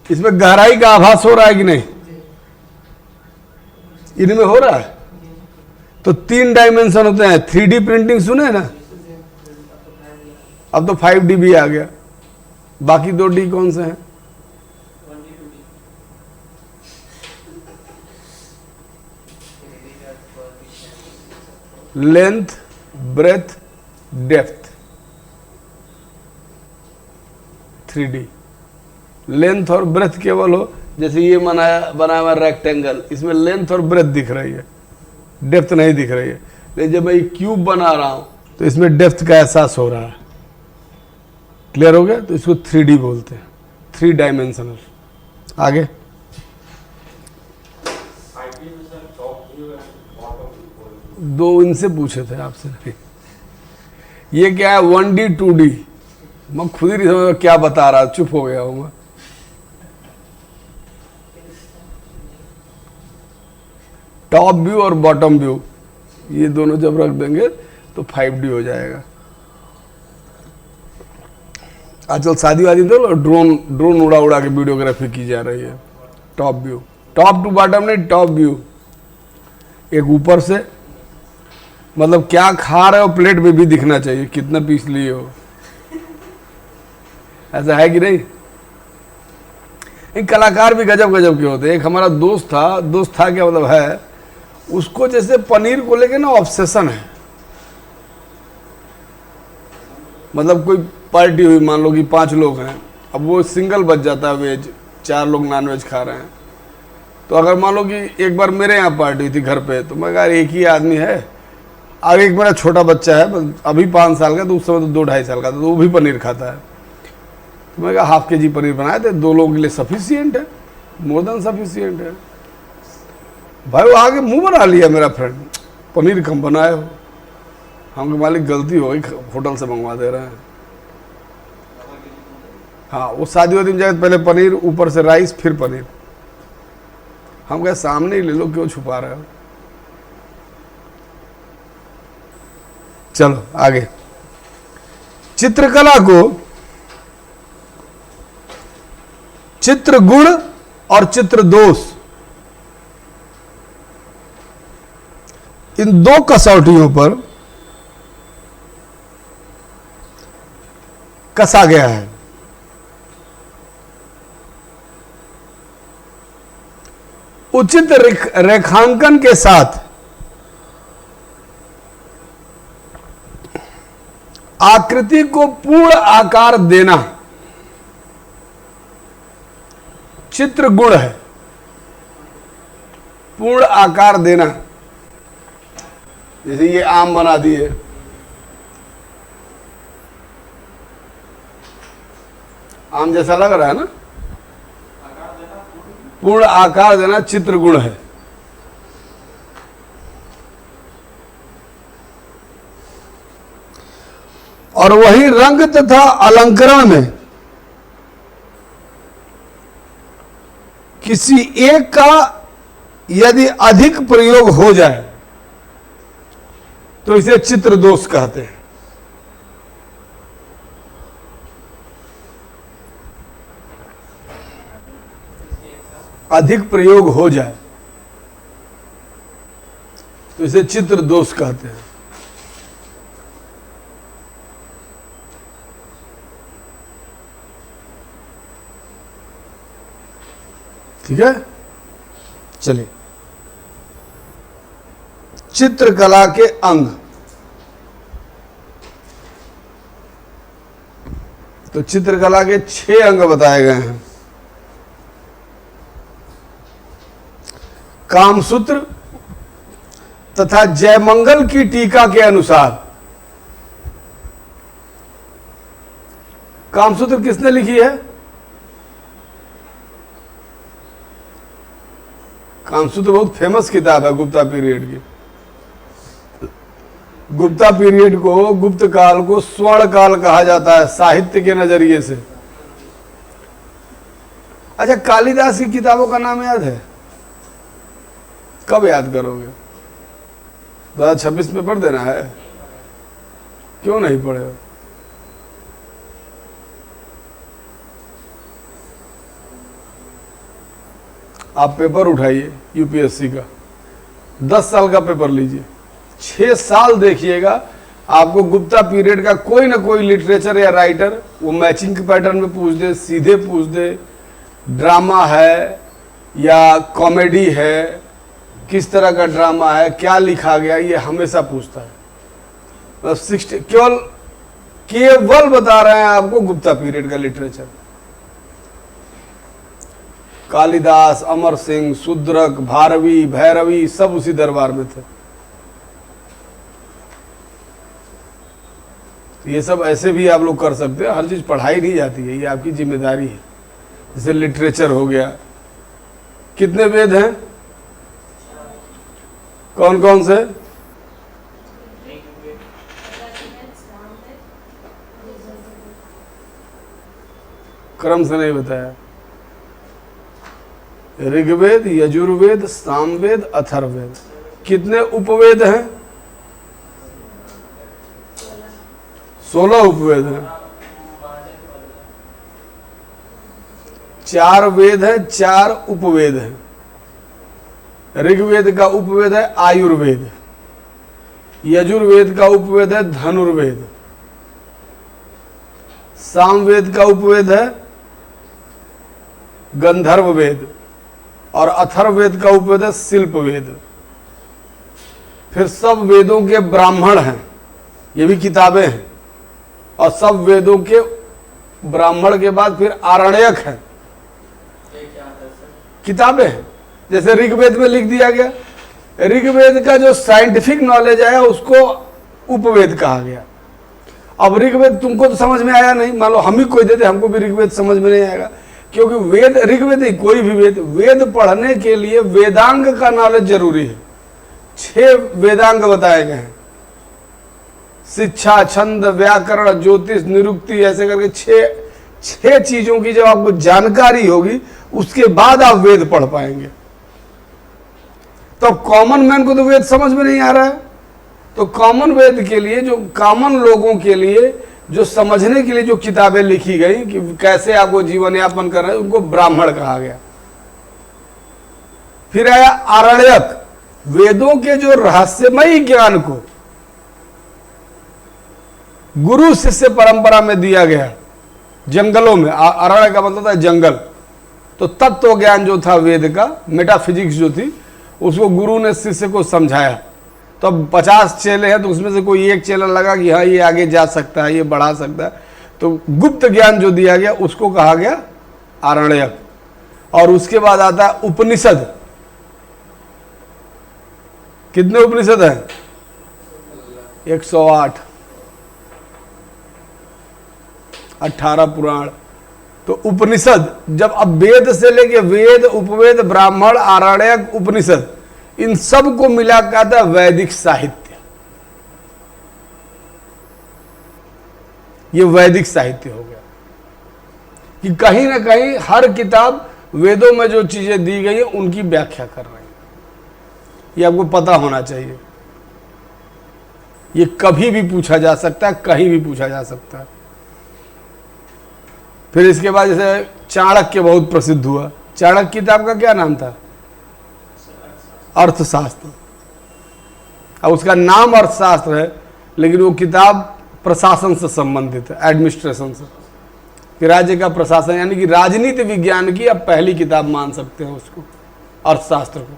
इसमें गहराई का आभास हो रहा है कि नहीं? इनमें हो रहा है। तो 3 डायमेंशन होते हैं। 3D प्रिंटिंग सुने ना, अब तो 5D भी आ गया। बाकी 2D कौन से हैं? Length, breadth, depth. 3D। Length और ब्रेथ केवल हो, जैसे ये बनाया हुआ रेक्टेंगल, इसमें लेंथ और ब्रेथ दिख रही है, डेप्थ नहीं दिख रही है। लेकिन जब मैं ये क्यूब बना रहा हूं तो इसमें डेप्थ का एहसास हो रहा है। क्लियर हो गया? तो इसको 3D बोलते हैं, 3 डायमेंशनल। आगे दो इनसे पूछे थे आपसे नहीं। ये क्या है? 1D 2D। मैं खुद ही नहीं समझ क्या बता रहा, चुप हो गया हूं मैं। टॉप व्यू और बॉटम व्यू, ये दोनों जब रख देंगे तो 5D हो जाएगा। आजकल शादी वादी तो ड्रोन उड़ा उड़ा के वीडियोग्राफी की जा रही है। Top view, top to bottom नहीं, टॉप व्यू। एक ऊपर से, मतलब क्या खा रहे हो प्लेट में भी दिखना चाहिए, कितना पीस लिए हो, ऐसा है कि नहीं? एक कलाकार भी गजब गजब के होते हैं। एक हमारा दोस्त था क्या मतलब है, उसको जैसे पनीर को लेके ना ऑब्सेशन है। मतलब कोई पार्टी हुई, मान लो कि 5 लोग हैं, अब वो सिंगल बच जाता है वेज, 4 लोग नॉन वेज खा रहे हैं। तो अगर मान लो कि एक बार मेरे यहाँ पार्टी हुई थी घर पे, तो मैं कहा एक ही आदमी है, आगे एक मेरा छोटा बच्चा है अभी 5 साल का, तो उस समय तो 2-2.5 साल का था, तो वो भी पनीर खाता है। तो मैं कहा ½ kg पनीर बनाए थे, 2 लोगों के लिए सफिशियंट है, मोर देन सफिशियंट है। भाई वो आगे मुंह बना लिया मेरा फ्रेंड, पनीर कम बनाए हो। हम के मालिक गलती हो गई, होटल से मंगवा दे रहे हैं। हाँ, वो शादी वादी में जाए पहले पनीर, ऊपर से राइस, फिर पनीर। हम कहे सामने ही ले लो, क्यों छुपा रहे हो। चलो आगे। चित्रकला को चित्र गुण और चित्र दोष, इन 2 कसौटियों पर कसा गया है। उचित रेखांकन के साथ आकृति को पूर्ण आकार देना चित्र गुण है। पूर्ण आकार देना, जैसे ये आम बना दिए, आम जैसा लग रहा है ना, पूर्ण आकार देना चित्र गुण है। और वही रंग तथा अलंकरण में किसी एक का यदि अधिक प्रयोग हो जाए तो इसे चित्र दोष कहते हैं। अधिक प्रयोग हो जाए तो इसे चित्र दोष कहते हैं। ठीक है, चलिए। चित्रकला के अंग, तो चित्रकला के 6 अंग बताए गए हैं। कामसूत्र तथा जयमंगल की टीका के अनुसार, कामसूत्र किसने लिखी है? कामसूत्र बहुत फेमस किताब है गुप्ता पीरियड की। गुप्ता पीरियड को, गुप्त काल को स्वर्ण काल कहा जाता है साहित्य के नजरिए से। अच्छा, कालिदास की किताबों का नाम याद है? कब याद करोगे? 2026 में पढ़ देना है, क्यों नहीं पढ़े हो? आप पेपर उठाइए यूपीएससी का, 10 साल का पेपर लीजिए, 6 साल देखिएगा, आपको गुप्ता पीरियड का कोई ना कोई लिटरेचर या राइटर वो मैचिंग के पैटर्न में पूछ दे, सीधे पूछ दे, ड्रामा है या कॉमेडी है, किस तरह का ड्रामा है, क्या लिखा गया, ये हमेशा पूछता है। मतलब 60 केवल बता रहे हैं आपको गुप्ता पीरियड का लिटरेचर। कालिदास, अमर सिंह, शूद्रक, भारवी, भैरवी सब उसी दरबार में थे। ये सब ऐसे भी आप लोग कर सकते हैं, हर चीज पढ़ाई नहीं जाती है, ये आपकी जिम्मेदारी है। जैसे लिटरेचर हो गया, कितने वेद हैं? कौन कौन से? क्रम से नहीं बताया। ऋग्वेद, यजुर्वेद, सामवेद, अथर्ववेद। कितने उपवेद हैं? 16 उपवेद हैं। 4 वेद हैं, 4 उपवेद हैं। ऋग्वेद का उपवेद है आयुर्वेद, यजुर्वेद का उपवेद है धनुर्वेद, सामवेद का उपवेद है गंधर्व वेद और अथर्ववेद का उपवेद है शिल्प वेद। फिर सब वेदों के ब्राह्मण हैं, ये भी किताबें हैं, और सब वेदों के ब्राह्मण के बाद फिर आरण्यक है, किताबें हैं। जैसे ऋग्वेद में लिख दिया गया, ऋग्वेद का जो साइंटिफिक नॉलेज है उसको उपवेद कहा गया। अब ऋग्वेद तुमको तो समझ में आया नहीं, मान लो हम ही कोई देते, हमको भी ऋग्वेद समझ में नहीं आएगा, क्योंकि वेद, ऋग्वेद नहीं, कोई भी वेद, वेद पढ़ने के लिए वेदांग का नॉलेज जरूरी है। 6 वेदांग बताए गए हैं, शिक्षा, छंद, व्याकरण, ज्योतिष, निरुक्ति, ऐसे करके 6 चीजों की जब आपको जानकारी होगी उसके बाद आप वेद पढ़ पाएंगे। तो कॉमन मैन को तो वेद समझ में नहीं आ रहा है, तो कॉमन वेद के लिए, जो कॉमन लोगों के लिए, जो समझने के लिए जो किताबें लिखी गई कि कैसे आपको जीवन यापन कर रहे हैं, उनको ब्राह्मण कहा गया। फिर आया आरण्यक, वेदों के जो रहस्यमयी ज्ञान को गुरु शिष्य परंपरा में दिया गया, जंगलों में, अरण्य का मतलब था जंगल, तो तत्व ज्ञान जो था वेद का, मेटाफिजिक्स जो थी, उसको गुरु ने शिष्य को समझाया। तो अब 50 चेले हैं, तो उसमें से कोई एक चेला लगा कि हाँ ये आगे जा सकता है, ये बढ़ा सकता है, तो गुप्त ज्ञान जो दिया गया उसको कहा गया आरण्यक। और उसके बाद आता है उपनिषद। कितने उपनिषद हैं? 108, 18 पुराण। तो उपनिषद, जब अब वेद से लेके वेद, उपवेद, ब्राह्मण, आरण्यक, उपनिषद, इन सब को मिला कहता है वैदिक साहित्य। ये वैदिक साहित्य हो गया कि कहीं ना कहीं हर किताब वेदों में जो चीजें दी गई है उनकी व्याख्या कर रही है। ये आपको पता होना चाहिए, ये कभी भी पूछा जा सकता है, कहीं भी पूछा जा सकता है। फिर इसके बाद जैसे चाणक्य बहुत प्रसिद्ध हुआ। चाणक्य किताब का क्या नाम था? अर्थशास्त्र। अब उसका नाम अर्थशास्त्र है, लेकिन वो किताब प्रशासन से संबंधित है, एडमिनिस्ट्रेशन से, कि राज्य का प्रशासन, यानी कि राजनीति विज्ञान की आप पहली किताब मान सकते हैं उसको, अर्थशास्त्र को।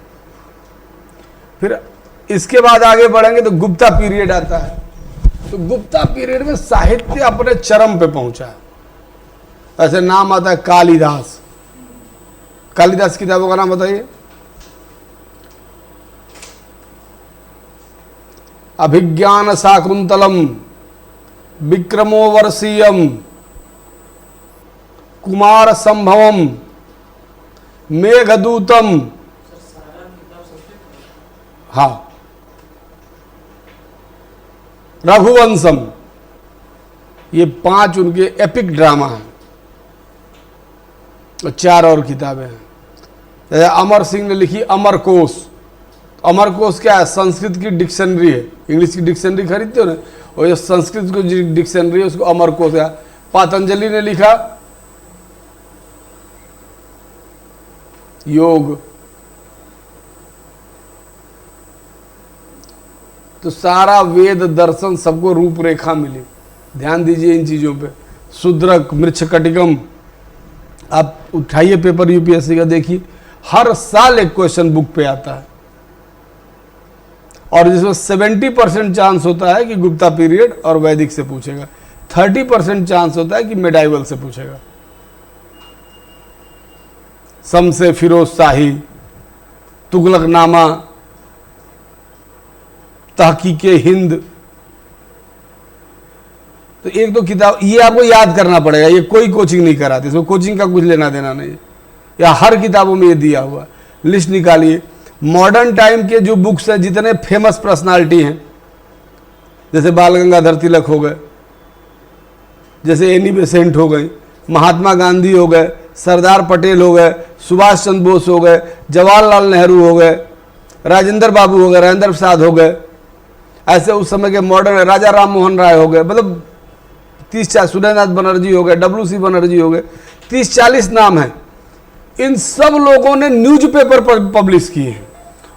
फिर इसके बाद आगे बढ़ेंगे तो गुप्ता पीरियड आता है। तो गुप्ता पीरियड में साहित्य अपने चरम पे पहुंचा है। ऐसे नाम आता है कालिदास। कालिदास किताबों का नाम बताइए। अभिज्ञान शाकुंतलम, विक्रमोवर्षीयम, कुमार संभवम, मेघदूतम, हाँ, रघुवंशम, ये 5 उनके एपिक ड्रामा हैं। और 4 और किताबें हैं। जैसे अमर सिंह ने लिखी अमरकोश। अमरकोश क्या है? संस्कृत की डिक्शनरी है। इंग्लिश की डिक्शनरी खरीदते हो ना, और जो संस्कृत की डिक्शनरी है उसको अमरकोश है। पतंजलि ने लिखा योग। तो सारा वेद दर्शन सबको रूपरेखा मिली। ध्यान दीजिए इन चीजों पे। शूद्रक, मृच्छकटिकम, आप उठाइए पेपर यूपीएससी का, देखिए हर साल एक क्वेश्चन बुक पे आता है, और जिसमें 70% चांस होता है कि गुप्ता पीरियड और वैदिक से पूछेगा, 30% चांस होता है कि मेडाइवल से पूछेगा। शम्स-ए फिरोज शाही, तुगलकनामा, तहकीके हिंद। तो एक दो किताब ये आपको याद करना पड़ेगा, ये कोई कोचिंग नहीं कराती, इसमें कोचिंग का कुछ लेना देना नहीं, या हर किताबों में ये दिया हुआ। लिस्ट निकालिए। मॉडर्न टाइम के जो बुक्स हैं, जितने फेमस पर्सनालिटी हैं, जैसे बाल गंगाधर तिलक हो गए, जैसे एनी बेसेंट हो गई, महात्मा गांधी हो गए, सरदार पटेल हो गए, सुभाष चंद्र बोस हो गए, जवाहरलाल नेहरू हो गए, राजेंद्र बाबू हो गए, राजेंद्र प्रसाद हो गए, ऐसे उस समय के मॉडर्न राजा राम मोहन राय हो गए, मतलब 30-40 सुरेंद्रनाथ बनर्जी हो गए, WC बनर्जी हो गए, 30-40 नाम हैं। इन सब लोगों ने न्यूज़पेपर पर पब्लिश किए हैं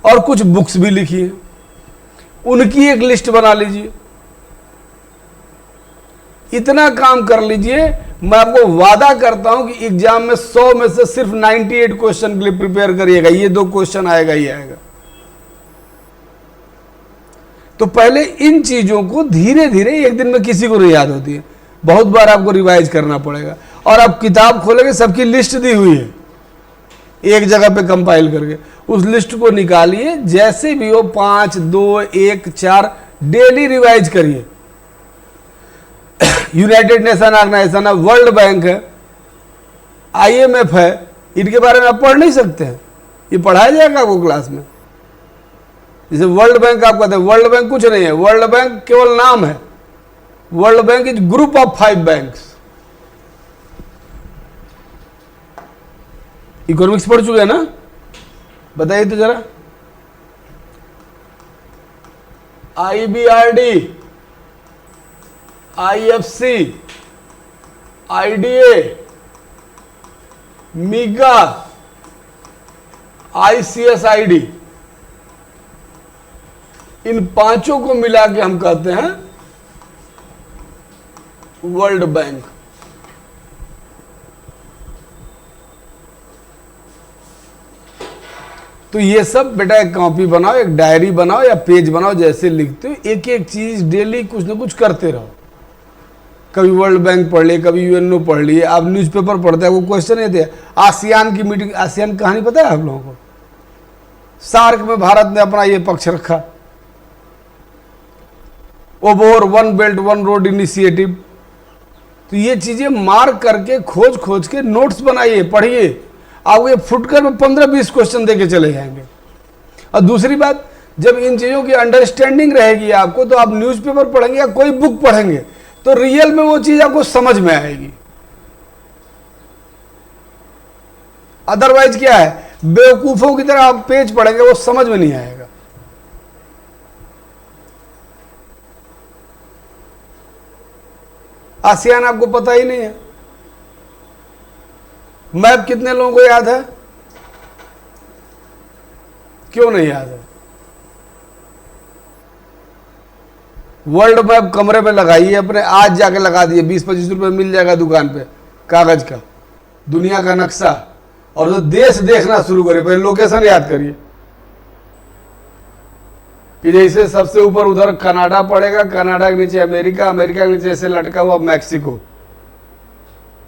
और कुछ बुक्स भी लिखी हैं। उनकी एक लिस्ट बना लीजिए, इतना काम कर लीजिए, मैं आपको वादा करता हूं कि एग्जाम में 100 में से सिर्फ 98 क्वेश्चन के लिए प्रिपेयर करिएगा, ये 2 क्वेश्चन आएगा ही आएगा। तो पहले इन चीजों को धीरे धीरे, एक दिन में किसी को नहीं याद होती है, बहुत बार आपको रिवाइज करना पड़ेगा। और आप किताब खोलेंगे, सबकी लिस्ट दी हुई है एक जगह पे कंपाइल करके, उस लिस्ट को निकालिए, जैसे भी हो 5, 2, 1, 4 डेली रिवाइज करिए। यूनाइटेड नेशन ऑर्गेनाइजेशन है, वर्ल्ड बैंक है, IMF है, इनके बारे में आप पढ़ नहीं सकते हैं, ये पढ़ाया जाएगा आपको क्लास में। जैसे वर्ल्ड बैंक आप कहते हैं, वर्ल्ड बैंक कुछ नहीं है, वर्ल्ड बैंक केवल नाम है। World bank is group of 5 banks. Economics पढ़ चुके हैं ना, बताइए तो जरा। IBRD, IFC, IDA, MIGA, ICSID, इन 5 को मिला के हम कहते हैं वर्ल्ड बैंक। तो ये सब बेटा एक कॉपी बनाओ, एक डायरी बनाओ या पेज बनाओ, जैसे लिखते हो, एक एक चीज डेली कुछ ना कुछ करते रहो। कभी वर्ल्ड बैंक पढ़ लिए, कभी UNO पढ़ लिए, आप न्यूज़पेपर पढ़ते हैं, वो क्वेश्चन ये थे आसियान की मीटिंग, आसियान कहानी पता है आप लोगों को? सार्क में भारत ने अपना ये पक्ष रखा, OBOR one belt one road initiative. तो ये चीजें मार्क करके खोज खोज के नोट्स बनाइए, पढ़िए, आपको ये फुटकर में 15-20 क्वेश्चन देके चले जाएंगे। और दूसरी बात, जब इन चीजों की अंडरस्टैंडिंग रहेगी आपको, तो आप न्यूज़पेपर पढ़ेंगे या कोई बुक पढ़ेंगे तो रियल में वो चीज आपको समझ में आएगी। अदरवाइज क्या है, बेवकूफों की तरह आप पेज पढ़ेंगे, वो समझ में नहीं आएगा। आसियान आपको पता ही नहीं है। मैप कितने लोगों को याद है? क्यों नहीं याद है? वर्ल्ड मैप कमरे में लगाइए अपने, आज जाके लगा दिए, 20-25 रुपए मिल जाएगा दुकान पे, कागज का, दुनिया का नक्शा। और तो देश देखना शुरू करिए, पहले लोकेशन याद करिए कि जैसे सबसे ऊपर उधर कनाडा पड़ेगा, कनाडा के नीचे अमेरिका, अमेरिका के नीचे ऐसे लटका हुआ मैक्सिको,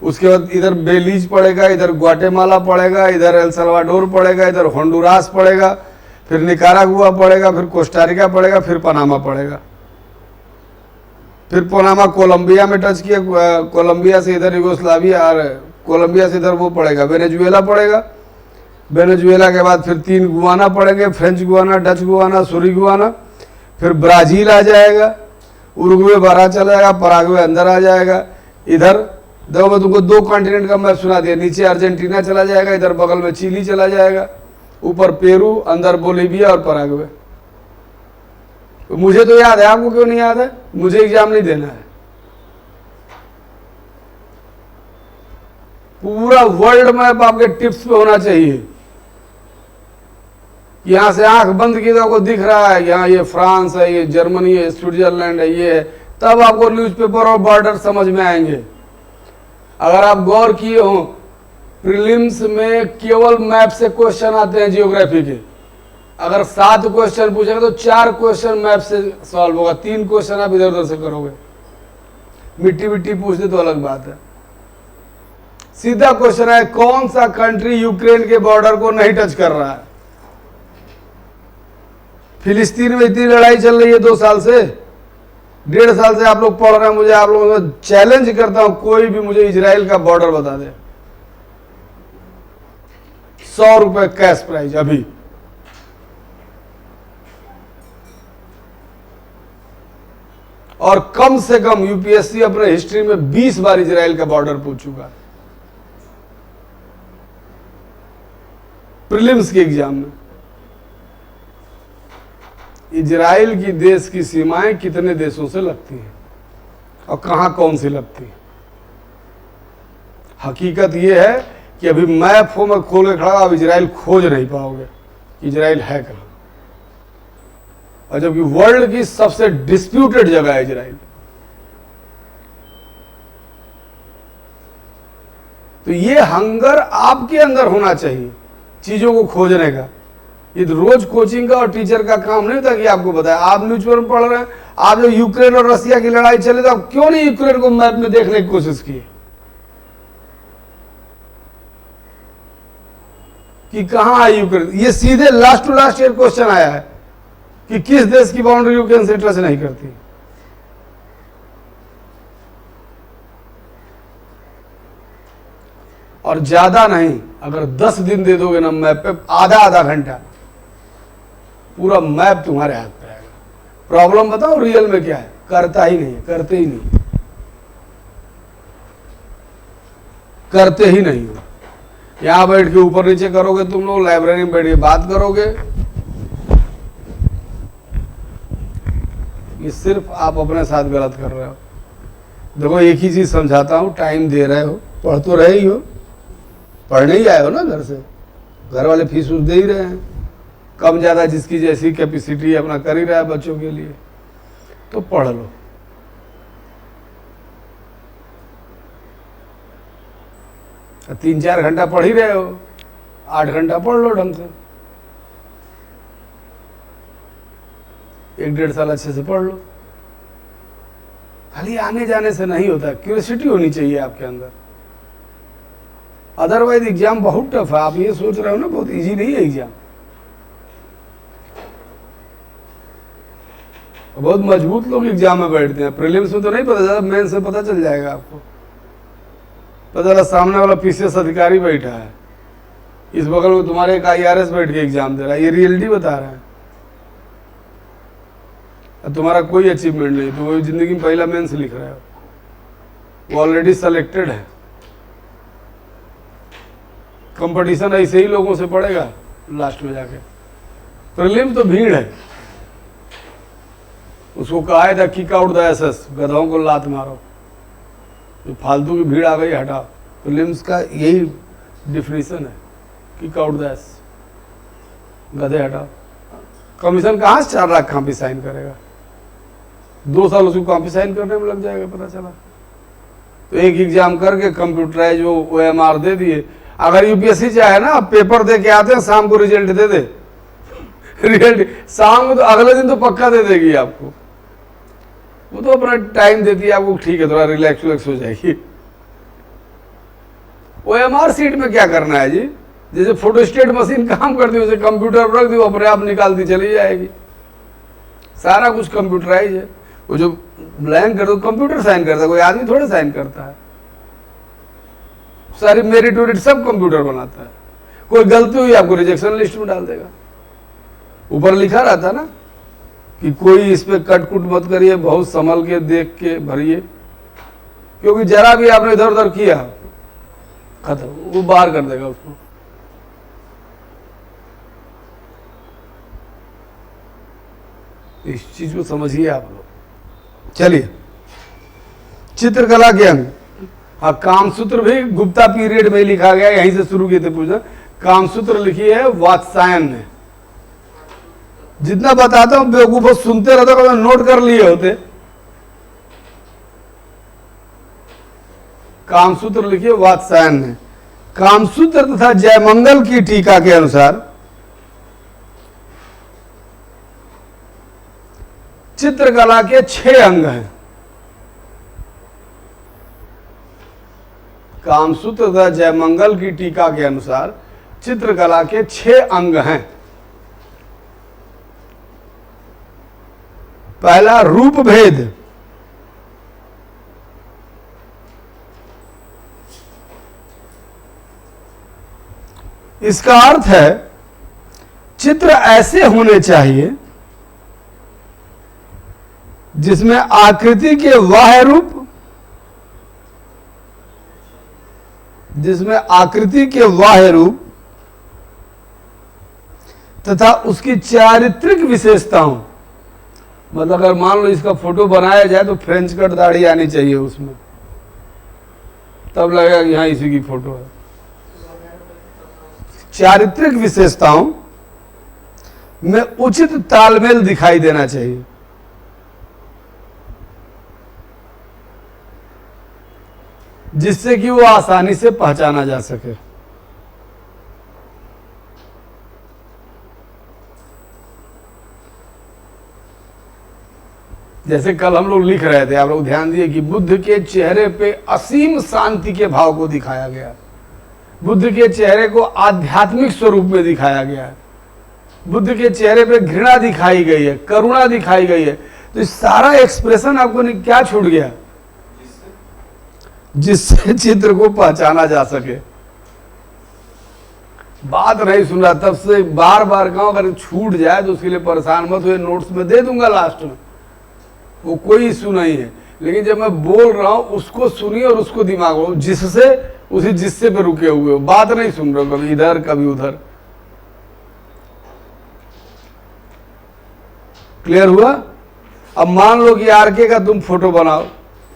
उसके बाद इधर बेलीज पड़ेगा, इधर ग्वाटेमाला पड़ेगा, इधर एल सल्वाडोर पड़ेगा, इधर होंडुरास पड़ेगा, फिर निकारागुआ पड़ेगा, फिर कोस्टारिका पड़ेगा, फिर पनामा पड़ेगा, फिर पनामा कोलंबिया में टच किया, कोलंबिया से इधर यूगोस्लाविया, और कोलंबिया से इधर वो पड़ेगा वेनेजुएला पड़ेगा, वेनेजुएला के बाद फिर 3 गुआना पड़ेंगे, French Guana, Dutch Guana, Suri Guana, फिर ब्राजील आ जाएगा, उरुग्वे बाहर चला जाएगा, पराग्वे अंदर आ जाएगा। इधर देखो मैं तुमको 2 कॉन्टिनेंट का मैप सुना दिया, नीचे अर्जेंटीना चला जाएगा, इधर बगल में चिली चला जाएगा, ऊपर पेरू, अंदर बोलीविया और पराग्वे। मुझे तो याद है, आपको क्यों नहीं याद है? मुझे एग्जाम नहीं देना है। पूरा वर्ल्ड मैप आपके टिप्स पे होना चाहिए। यहां से आंख बंद की तो आपको दिख रहा है, यहाँ ये फ्रांस है, ये जर्मनी है, स्विट्जरलैंड है, ये है, तब आपको न्यूज़पेपर और बॉर्डर समझ में आएंगे। अगर आप गौर किए हो, प्रीलिम्स में केवल मैप से क्वेश्चन आते हैं जियोग्राफी के। अगर 7 क्वेश्चन पूछेगा तो 4 क्वेश्चन मैप से सॉल्व होगा, 3 क्वेश्चन आप इधर उधर से करोगे। मिट्टी मिट्टी पूछ दे तो अलग बात है। सीधा क्वेश्चन है, कौन सा कंट्री यूक्रेन के बॉर्डर को नहीं टच कर रहा है? फिलिस्तीन में इतनी लड़ाई चल रही है 2 साल से, 1.5 साल से आप लोग पढ़ रहे हैं। मुझे आप लोगों को चैलेंज करता हूं, कोई भी मुझे इजराइल का बॉर्डर बता दे। 100 रुपए कैश प्राइज अभी। और कम से कम यूपीएससी अपने हिस्ट्री में 20 बार इजराइल का बॉर्डर पूछ चुका है प्रीलिम्स के एग्जाम में। इजराइल की देश की सीमाएं कितने देशों से लगती हैं और कहां कौन सी लगती है? हकीकत यह है कि अभी मैप हो मैं खोल के खड़ा, आप इजराइल खोज नहीं पाओगे इजराइल है कहां। और जबकि वर्ल्ड की सबसे डिस्प्यूटेड जगह है इजराइल। तो ये हंगर आपके अंदर होना चाहिए चीजों को खोजने का। ये रोज कोचिंग का और टीचर का काम नहीं होता कि आपको बताए। आप न्यूज़पेपर में पढ़ रहे हैं, आप जो यूक्रेन और रसिया की लड़ाई चले तो आप क्यों नहीं यूक्रेन को मैप में देखने की कोशिश की कि कहां है यूक्रेन? ये सीधे last to last year question आया है कि किस देश की बाउंड्री यूक्रेन से टच नहीं करती। और ज्यादा नहीं, अगर 10 दिन दे दोगे ना मैप पे, आधा घंटा पूरा मैप तुम्हारे हाथ पे आएगा। प्रॉब्लम बताओ रियल में क्या है? करता ही नहीं, करते ही नहीं, करते ही नहीं हो। यहां बैठ के ऊपर नीचे करोगे तुम लोग, लाइब्रेरी में बैठ के बात करोगे, ये सिर्फ आप अपने साथ गलत कर रहे हो। देखो एक ही चीज समझाता हूं, टाइम दे रहे हो, पढ़ तो रहे ही हो, पढ़ने ही आए हो ना घर से, घर वाले फीस दे ही रहे हैं, कम ज्यादा जिसकी जैसी कैपेसिटी अपना कर ही रहा है बच्चों के लिए, तो पढ़ लो। तो 3-4 घंटा पढ़ ही रहे हो, 8 घंटा पढ़ लो ढंग से, 1-1.5 साल अच्छे से पढ़ लो। खाली आने जाने से नहीं होता, क्यूरियोसिटी होनी चाहिए आपके अंदर। अदरवाइज एग्जाम बहुत टफ है। आप ये सोच रहे हो ना बहुत इजी नहीं है एग्जाम, बहुत मजबूत लोग एग्जाम में बैठते हैं। प्रीलिम्स में तो नहीं पता चला, मेंस में पता चल जाएगा आपको। पता चला सामने वाला पीसीएस अधिकारी बैठा है, इस बगल में तुम्हारे एक आईआरएस बैठ के एग्जाम दे रहा है, ये रियलिटी बता रहा है। तुम्हारा कोई अचीवमेंट नहीं, तो वो जिंदगी में पहला मेंस लिख रहा है, वो ऑलरेडी सेलेक्टेड है। कंपटीशन ऐसे ही लोगों से पड़ेगा लास्ट में जाके। प्रीलिम तो भीड़ है, उसको कहा था किक आउट द एसएस, गधों को लात मारो, जो फालतू की भीड़ आ गई हटाओ। प्रीलिम्स का यही डिफिनीशन है, किक आउट द एस, गधे हटाओ। कमीशन कहाँ से 4 लाख कहाँ पे साइन करेगा? 2 साल उसको कहाँ पे साइन करने में लग जाएगा पता चला। तो एक एग्जाम करके कंप्यूटराइज वो OMR दे दिए। अगर यूपीएससी चाहे ना, पेपर दे के आते हैं शाम को रिजल्ट दे दे, रिजल्ट शाम को तो अगले दिन तो पक्का दे देगी आपको। वो तो अपना टाइम देती है आपको, ठीक है थोड़ा रिलैक्स हो जाएगी। OMR सीट में क्या करना है जी? जैसे फोटोस्टेट मशीन काम करती है, उसे कंप्यूटर पर रख दी, अपने आप निकालती चली जाएगी। सारा कुछ कंप्यूटराइज है। वो जो ब्लैंक कर दो कंप्यूटर साइन करता है, कोई आदमी थोड़े साइन करता है। सारी मेरिट वेरिट सब कंप्यूटर बनाता है। कोई गलती हुई आपको रिजेक्शन लिस्ट में डाल देगा। ऊपर लिखा रहता ना कि कोई इस पे कट कुट मत करिए, बहुत संभल के देख के भरिए, क्योंकि जरा भी आपने इधर उधर किया खत्म, वो बाहर कर देगा उसको। इस चीज को समझिए आप लोग। चलिए चित्रकला के अंग, हाँ कामसूत्र भी गुप्ता पीरियड में लिखा गया, यहीं से शुरू किए थे पूछना। कामसूत्र लिखी है वात्सायन ने। जितना बताता हूं बेवकूफ सुनते रहते हो, नोट कर लिए होते। कामसूत्र लिखी है वात्सायन ने। कामसूत्र तथा जयमंगल की टीका के अनुसार चित्रकला के 6 अंग हैं। कामसूत्र तथा जयमंगल की टीका के अनुसार चित्रकला के 6 अंग हैं। पहला, रूप भेद। इसका अर्थ है चित्र ऐसे होने चाहिए जिसमें आकृति के बाह्य रूप, तथा उसकी चारित्रिक विशेषताओं, मतलब अगर मान लो इसका फोटो बनाया जाए तो फ्रेंच कट दाढ़ी आनी चाहिए उसमें, तब लगेगा कि हाँ इसी की फोटो है। चारित्रिक विशेषताओं में उचित तालमेल दिखाई देना चाहिए। जिससे कि वो आसानी से पहचाना जा सके। जैसे कल हम लोग लिख रहे थे, आप लोग ध्यान दिए कि बुद्ध के चेहरे पे असीम शांति के भाव को दिखाया गया, बुद्ध के चेहरे को आध्यात्मिक स्वरूप में दिखाया गया है, बुद्ध के चेहरे पे घृणा दिखाई गई है, करुणा दिखाई गई है। तो इस सारा एक्सप्रेशन आपको क्या छूट गया, जिससे चित्र को पहचाना जा सके। बात नहीं सुन रहा, तब से बार बार कहूं अगर छूट जाए तो उसके लिए परेशान मत हुए, नोट्स में दे दूंगा लास्ट में, वो कोई इशू नहीं है। लेकिन जब मैं बोल रहा हूं उसको सुनिए और उसको दिमाग हो, जिससे उसी जिससे पे रुके हुए हो, बात नहीं सुन रहे हो, कभी इधर कभी उधर। क्लियर हुआ? अब मान लो कि आरके का तुम फोटो बनाओ,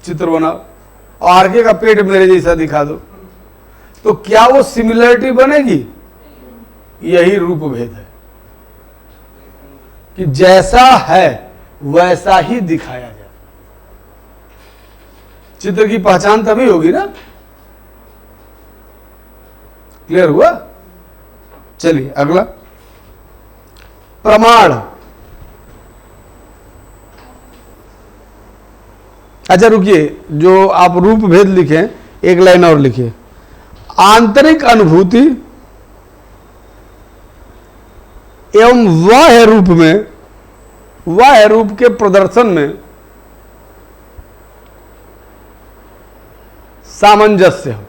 चित्र बनाओ, और आरके का पेट मेरे जैसा दिखा दो, तो क्या वो सिमिलरिटी बनेगी? यही रूप भेद है कि जैसा है वैसा ही दिखाया जाए। चित्र की पहचान तभी होगी ना। क्लियर हुआ? चलिए अगला, प्रमाण। अच्छा रुकिए, जो आप रूप भेद लिखे एक लाइन और लिखिए। आंतरिक अनुभूति एवं बाह्य रूप में, बाह्य रूप के प्रदर्शन में सामंजस्य हो,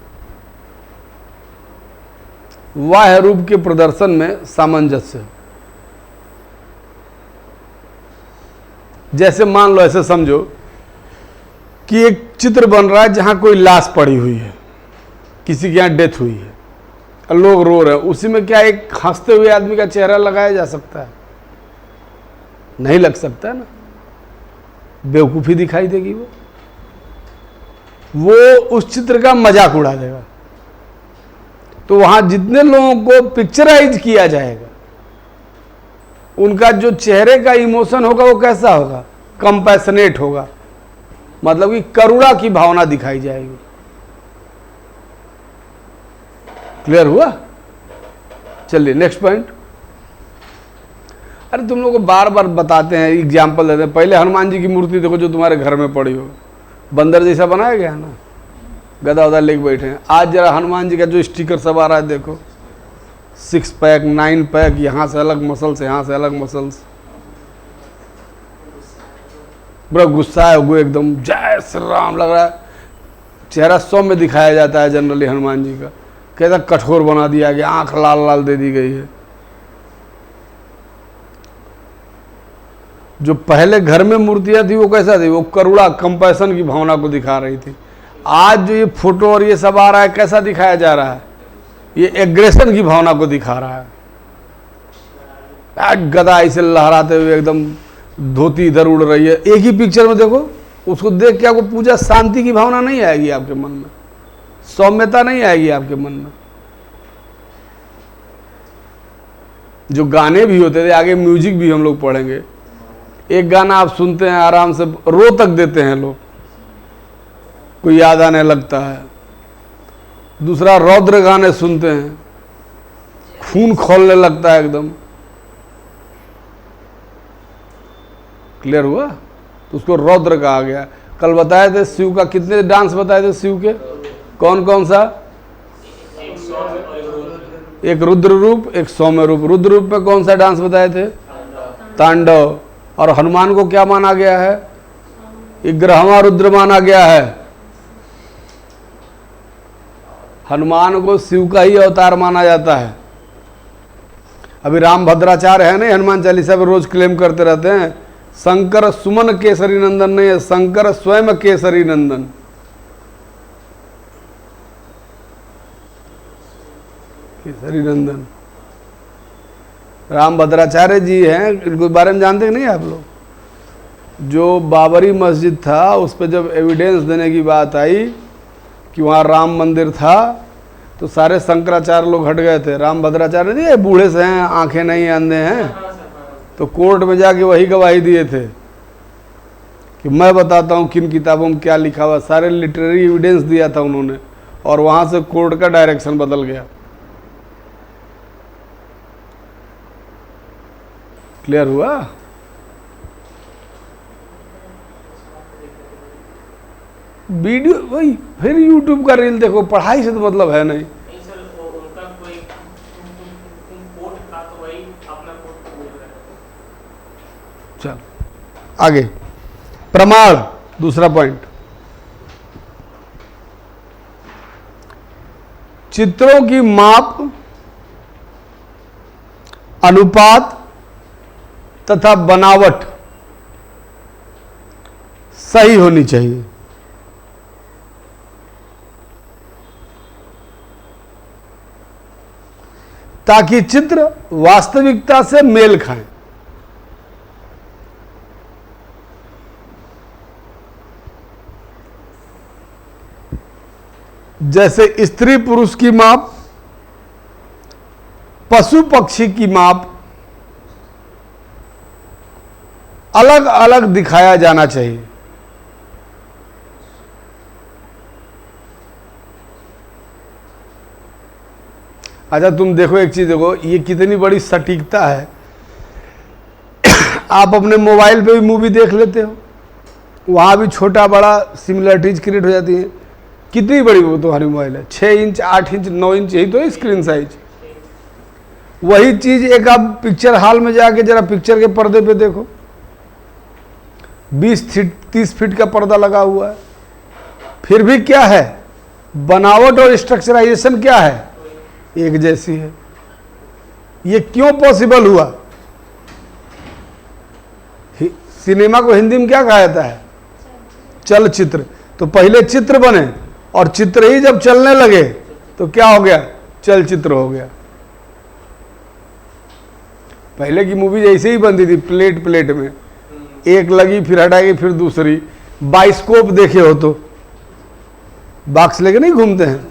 बाह्य रूप के प्रदर्शन में सामंजस्य हो। जैसे मान लो, ऐसे समझो कि एक चित्र बन रहा है जहां कोई लाश पड़ी हुई है, किसी के यहां डेथ हुई है, लोग रो रहे हैं, उसी में क्या एक हंसते हुए आदमी का चेहरा लगाया जा सकता है? नहीं लग सकता ना, बेवकूफी दिखाई देगी। वो उस चित्र का मजाक उड़ा देगा। तो वहां जितने लोगों को पिक्चराइज किया जाएगा, उनका जो चेहरे का इमोशन होगा वो कैसा होगा? कंपैशनेट होगा, मतलब कि करुणा की भावना दिखाई जाएगी। क्लियर हुआ? चलिए नेक्स्ट पॉइंट। अरे तुम लोग को बार बार बताते हैं, एग्जाम्पल देते हैं। पहले हनुमान जी की मूर्ति देखो जो तुम्हारे घर में पड़ी हो, बंदर जैसा बनाया गया ना, गदा उदा लेके बैठे हैं। आज जरा हनुमान जी का जो स्टिकर सब आ रहा है देखो, 6 पैक 9 पैक, यहाँ से अलग मसल्स, यहाँ से अलग मसल्स, बड़ा गुस्सा है वो, एकदम जय श्री राम लग रहा है। चेहरा सौम्य दिखाया जाता है जनरली हनुमान जी का, कहता कठोर बना दिया गया, आंख लाल लाल दे दी गई है। जो पहले घर में मूर्तियां थी वो कैसा थी? वो करुणा, कंपैशन की भावना को दिखा रही थी। आज जो ये फोटो और ये सब आ रहा है, कैसा दिखाया जा रहा है? ये एग्रेशन की भावना को दिखा रहा है। गदा ऐसे लहराते हुए एकदम धोती इधर उड़ रही है, एक ही पिक्चर में देखो। उसको देख के आपको पूजा शांति की भावना नहीं आएगी आपके मन में, सौम्यता नहीं आएगी आपके मन में। जो गाने भी होते थे, आगे म्यूजिक भी हम लोग पढ़ेंगे, एक गाना आप सुनते हैं आराम से रो तक देते हैं लोग, कोई याद आने लगता है। दूसरा रौद्र गाने सुनते हैं, खून खौलने लगता है एकदम। क्लियर हुआ? तो उसको रौद्र कहा गया। कल बताए थे शिव का, कितने डांस बताए थे शिव के? कौन कौन सा? एक रुद्र रूप, एक सौम्य रूप। रुद्र रूप में कौन सा डांस बताए थे? तांडव। और हनुमान को क्या माना गया है? 11वां रुद्र माना गया है। हनुमान को शिव का ही अवतार माना जाता है। अभी राम भद्राचार्य है नहीं, हनुमान चालीसा में रोज क्लेम करते रहते हैं शंकर सुमन केसरी नंदन, नहीं है शंकर स्वयं केसरी नंदन। केसरी नंदन राम भद्राचार्य जी हैं। इनको बारे में जानते नहीं आप लोग? जो बाबरी मस्जिद था उस पर जब एविडेंस देने की बात आई कि वहाँ राम मंदिर था, तो सारे शंकराचार्य लोग हट गए थे। राम भद्राचार्य जी बूढ़े से हैं, आंखें नहीं, अंधे हैं, तो कोर्ट में जाके वही गवाही दिए थे कि मैं बताता हूँ किन किताबों में क्या लिखा हुआ। सारे लिटरेरी एविडेंस दिया था उन्होंने, और वहाँ से कोर्ट का डायरेक्शन बदल गया। क्लियर हुआ? वीडियो वही, फिर यूट्यूब का रील देखो, पढ़ाई से तो मतलब है नहीं। चल आगे, प्रमाण, दूसरा पॉइंट। चित्रों की माप, अनुपात तथा बनावट सही होनी चाहिए। ताकि चित्र वास्तविकता से मेल खाएं। जैसे स्त्री पुरुष की माप, पशु पक्षी की माप अलग अलग दिखाया जाना चाहिए। अच्छा तुम देखो एक चीज देखो, ये कितनी बड़ी सटीकता है। आप अपने मोबाइल पे भी मूवी देख लेते हो, वहां भी छोटा बड़ा सिमिलरिटीज क्रिएट हो जाती है। कितनी बड़ी वो तुम्हारी मोबाइल है? 6 इंच, 8 इंच, 9 इंच, यही तो है स्क्रीन साइज। वही चीज एक आप पिक्चर हॉल में जाके जरा पिक्चर के पर्दे पे देखो, 20-30 फीट का पर्दा लगा हुआ है, फिर भी क्या है? बनावट और स्ट्रक्चराइजेशन क्या है? एक जैसी है। ये क्यों पॉसिबल हुआ? सिनेमा को हिंदी में क्या कहा जाता है? चलचित्र। तो पहले चित्र बने, और चित्र ही जब चलने लगे तो क्या हो गया? चलचित्र हो गया। पहले की मूवी ऐसे ही बनती थी, प्लेट प्लेट में, एक लगी फिर हटाएगी फिर दूसरी। बाइस्कोप देखे हो तो, बॉक्स लेके नहीं घूमते हैं,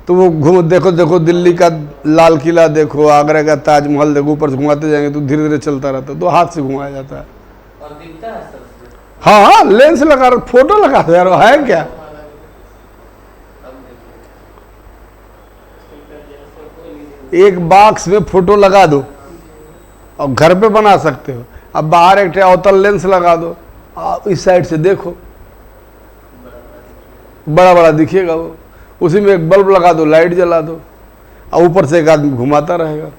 तो वो घूम देखो देखो, दिल्ली का लाल किला देखो, आगरा का ताजमहल देखो, ऊपर से घुमाते जाएंगे तो धीरे धीरे चलता रहता है, तो हाथ से घुमाया जाता है। और दिखता है सर? हाँ लेंस लगा, फोटो लगा दो यार, है क्या? एक बॉक्स में फोटो लगा दो और घर पे बना सकते हो। अब बाहर एक अवतल लेंस लगा दो, इस साइड से देखो, बड़ा बड़ा दिखेगा वो। उसी में एक बल्ब लगा दो, लाइट जला दो, और ऊपर से एक आदमी घुमाता रहेगा।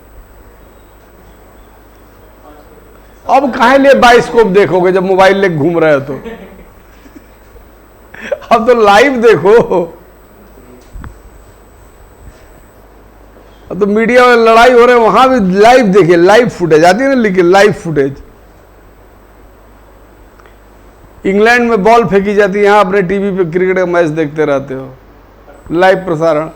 अब काहे लिए बाइस्कोप देखोगे जब मोबाइल लेके घूम रहे हो? तो अब तो लाइव देखो। अब तो मीडिया में लड़ाई हो रहे, वहां भी लाइव देखिए, लाइव फुटेज आती है ना, लिखिए लाइव फुटेज। इंग्लैंड में बॉल फेंकी जाती है, यहां अपने टीवी पे क्रिकेट का मैच देखते रहते हो, लाइव प्रसारण।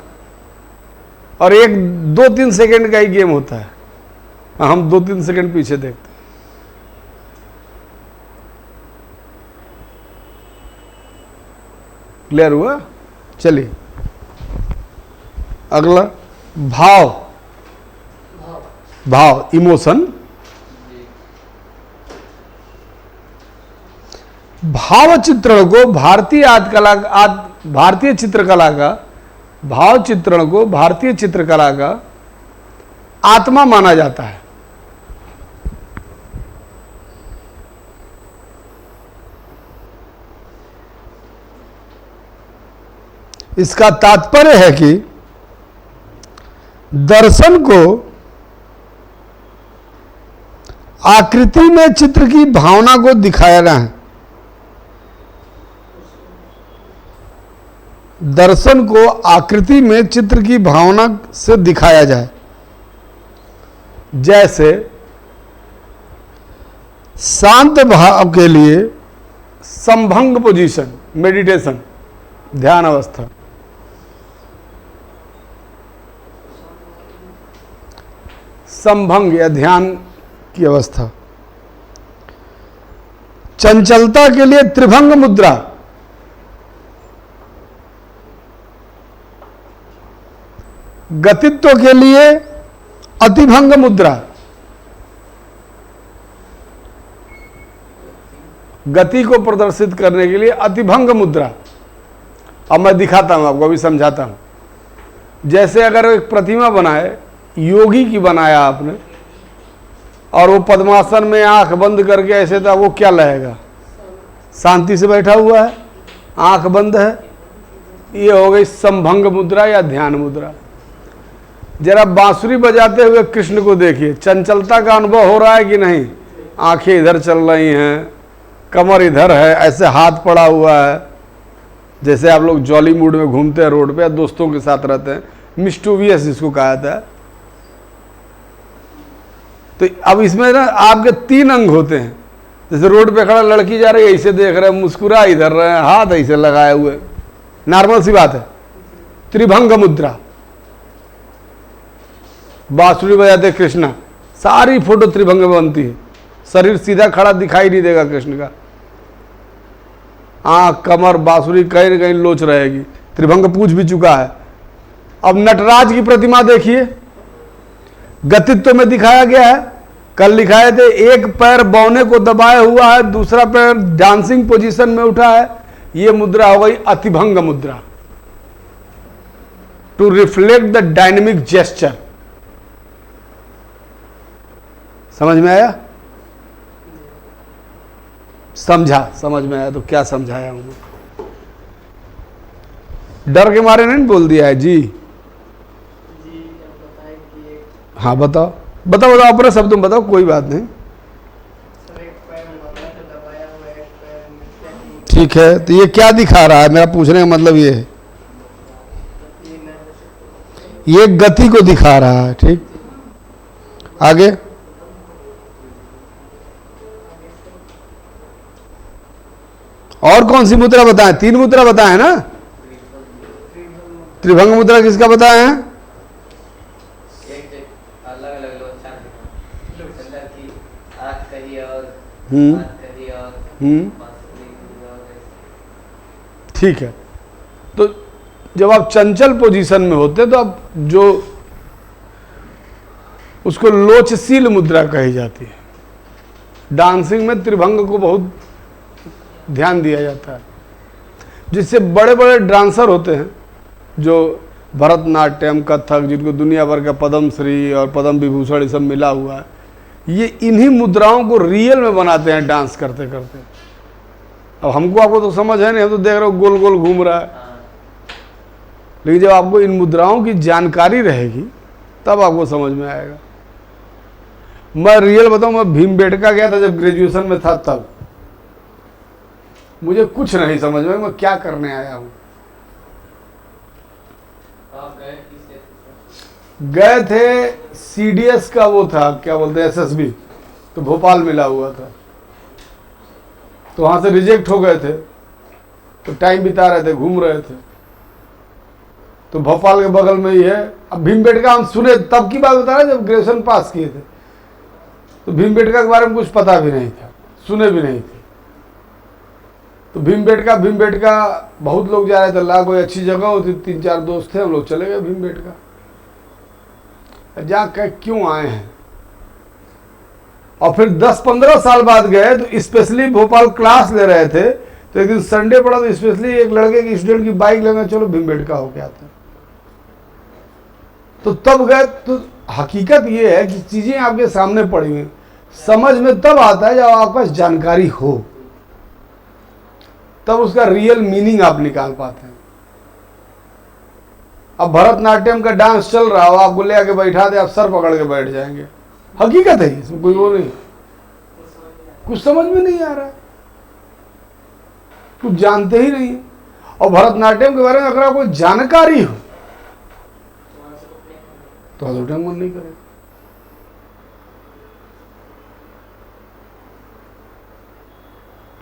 और 1-2-3 सेकंड का ही गेम होता है, हम 2-3 सेकंड पीछे देखते। क्लियर हुआ? चलिए अगला, भाव। भाव, इमोशन। भाव चित्रण को भारतीय चित्रकला का, भाव चित्रण को भारतीय चित्रकला का आत्मा माना जाता है। इसका तात्पर्य है कि दर्शन को आकृति में चित्र की भावना को दिखाना है। दर्शन को आकृति में चित्र की भावना से दिखाया जाए। जैसे शांत भाव के लिए संभंग पोजीशन, मेडिटेशन, ध्यान अवस्था। संभंग या ध्यान की अवस्था। चंचलता के लिए त्रिभंग मुद्रा। गतित्व के लिए अतिभंग मुद्रा। गति को प्रदर्शित करने के लिए अतिभंग मुद्रा। अब मैं दिखाता हूं आपको, अभी समझाता हूं। जैसे अगर एक प्रतिमा बनाए, योगी की बनाया आपने, और वो पद्मासन में आंख बंद करके ऐसे था, वो क्या लगेगा? शांति से बैठा हुआ है, आंख बंद है। ये हो गई संभंग मुद्रा या ध्यान मुद्रा। जरा बांसुरी बजाते हुए कृष्ण को देखिए, चंचलता का अनुभव हो रहा है कि नहीं? आंखें इधर चल रही हैं, कमर इधर है, ऐसे हाथ पड़ा हुआ है। जैसे आप लोग जॉली मूड में घूमते हैं रोड पे या दोस्तों के साथ रहते हैं, मिस्टूवियस जिसको कहा जाता है। तो अब इसमें ना आपके 3 अंग होते हैं। जैसे रोड पे खड़ा लड़की जा रही है, ऐसे देख रहे हैं, मुस्कुरा इधर रहे हैं, हाथ ऐसे लगाए हुए, नॉर्मल सी बात है। त्रिभंग मुद्रा। बांसुरी बजाते कृष्णा, सारी फोटो त्रिभंग में बनती है। शरीर सीधा खड़ा दिखाई नहीं देगा कृष्ण का, आंख, कमर, बांसुरी कहीं न कहीं लोच रहेगी। त्रिभंग पूछ भी चुका है। अब नटराज की प्रतिमा देखिए, गतित्व में दिखाया गया है। कल दिखाए थे, एक पैर बौने को दबाए हुआ है, दूसरा पैर डांसिंग पोजीशन में उठा है। यह मुद्रा हो गई अतिभंग मुद्रा, to reflect the dynamic gesture. समझ में आया? समझ में आया तो क्या समझाया हूं? डर के मारे नहीं बोल दिया है जी? हाँ बताओ बताओ बताओ, अपने शब्दों में बताओ, कोई बात नहीं। ठीक है, तो ये क्या दिखा रहा है? मेरा पूछने का मतलब ये है, ये गति को दिखा रहा है। ठीक, आगे। और कौन सी मुद्रा बताएं? 3 मुद्रा बताएं ना। त्रिभंग मुद्रा किसका बताए हैं? ठीक है, तो जब आप चंचल पोजीशन में होते तो आप जो उसको लोचशील मुद्रा कही जाती है। डांसिंग में त्रिभंग को बहुत ध्यान दिया जाता है, जिससे बड़े बड़े डांसर होते हैं जो भरतनाट्यम, कथक, जिनको दुनिया भर का पद्म श्री और पद्म विभूषण ये सब मिला हुआ है, ये इन्हीं मुद्राओं को रियल में बनाते हैं डांस करते करते। अब हमको आपको तो समझ है नहीं, हम तो देख रहे हो गोल गोल घूम रहा है, लेकिन जब आपको इन मुद्राओं की जानकारी रहेगी तब आपको समझ में आएगा। मैं रियल बताऊं, मैं भीमबेटका गया था जब ग्रेजुएशन में था, तब मुझे कुछ नहीं समझ में, मैं क्या करने आया हूं। गए थे, सीडीएस का वो था, क्या बोलते हैं, एसएसबी, तो भोपाल मिला हुआ था, तो वहां से रिजेक्ट हो गए थे, तो टाइम बिता रहे थे, घूम रहे थे, तो भोपाल के बगल में ही है। अब भीमबेटका हम सुने, तब की बात बता रहे जब ग्रेजुएशन पास किए थे, तो भीमबेटका के बारे में कुछ पता भी नहीं था, सुने भी नहीं थे। तो भीमबेटका बहुत लोग जा रहे थे, ला कोई अच्छी जगह होती, 3-4 दोस्त थे, हम लोग चले गए भीमबेटका। जाकर क्यों आए हैं, और फिर 10-15 साल बाद गए, तो स्पेशली भोपाल क्लास ले रहे थे, तो एक दिन संडे पड़ा, तो स्पेशली एक लड़के की स्टूडेंट की बाइक लेना, चलो भीमबेटका होके आते हैं। तो तब गए, तो हकीकत ये है कि चीजें आपके सामने पड़ी हुई, समझ में तब आता है जब आपके पास जानकारी हो, तब उसका रियल मीनिंग आप निकाल पाते हैं। अब भरतनाट्यम का डांस चल रहा हो, आपको ले आके बैठा दे, आप सर पकड़ के बैठ जाएंगे। हकीकत है, इसमें कोई वो नहीं, कुछ समझ में नहीं आ रहा है, कुछ जानते ही नहीं है। और भरतनाट्यम के बारे में अगर आपको जानकारी हो तो मन नहीं करेगा।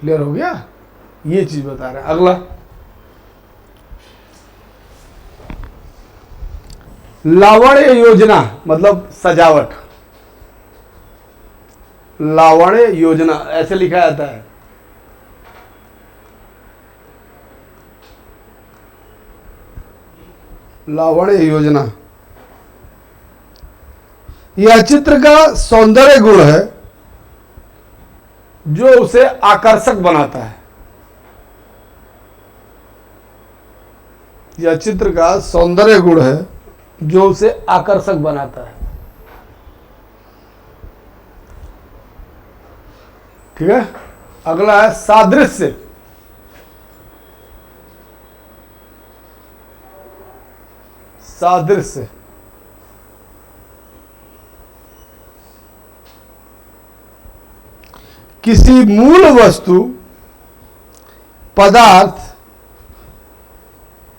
क्लियर हो गया? ये चीज बता रहे हैं। अगला, लावण्य योजना मतलब सजावट। लावण्य योजना ऐसे लिखा जाता है। लावण्य योजना यह चित्र का सौंदर्य गुण है जो उसे आकर्षक बनाता है। यह चित्र का सौंदर्य गुण है जो उसे आकर्षक बनाता है। ठीक है। अगला है सादृश्य। सादृश्य किसी मूल वस्तु, पदार्थ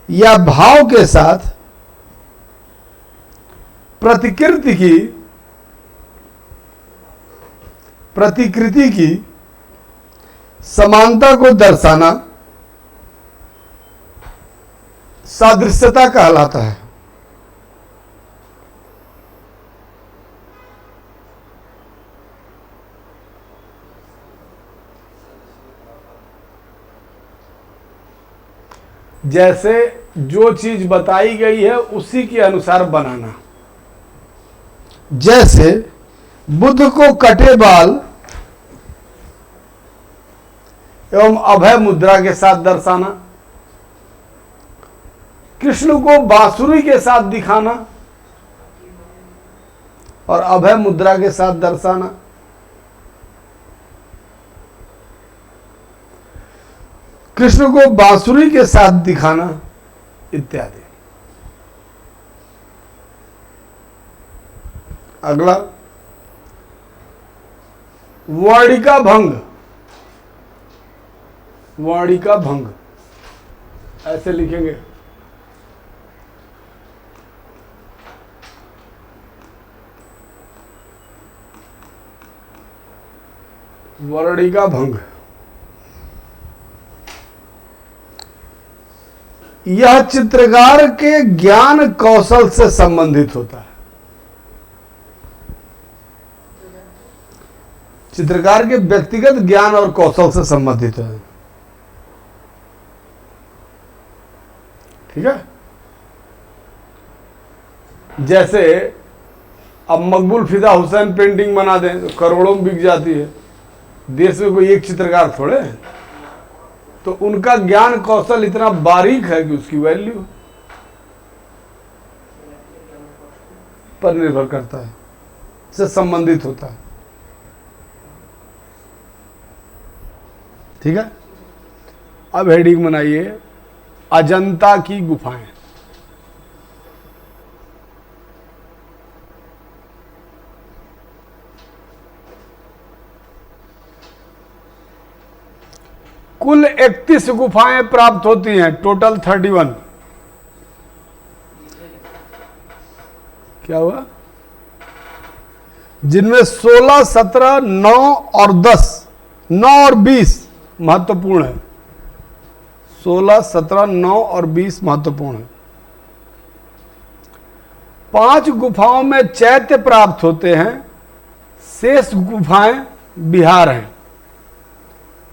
या भाव के साथ प्रतिकृति की समानता को दर्शाना सादृश्यता कहलाता है। जैसे जो चीज बताई गई है उसी के अनुसार बनाना। जैसे बुद्ध को कटे बाल एवं अभय मुद्रा के साथ दर्शाना, कृष्ण को बांसुरी के साथ दिखाना और अभय मुद्रा के साथ दर्शाना, कृष्ण को बांसुरी के साथ दिखाना इत्यादि। अगला, वर्णिका भंग। वर्णिका भंग ऐसे लिखेंगे, वर्णिका भंग। यह चित्रकार के ज्ञान कौशल से संबंधित होता है। चित्रकार के व्यक्तिगत ज्ञान और कौशल से संबंधित है। ठीक है। जैसे अब मकबूल फिदा हुसैन पेंटिंग बना दें तो करोड़ों में बिक जाती है। देश में कोई एक चित्रकार थोड़े है, तो उनका ज्ञान कौशल इतना बारीक है कि उसकी वैल्यू पर निर्भर करता है, से संबंधित होता है। ठीक है। अब हेडिंग बनाइए, अजंता की गुफाएं। कुल 31 गुफाएं प्राप्त होती हैं, टोटल 31। क्या हुआ? जिनमें 16, 17, 9 और 10, 9 और 20 महत्वपूर्ण है। 16, 17, 9 और 20 महत्वपूर्ण है। 5 गुफाओं में चैत्य प्राप्त होते हैं, शेष गुफाएं विहार हैं।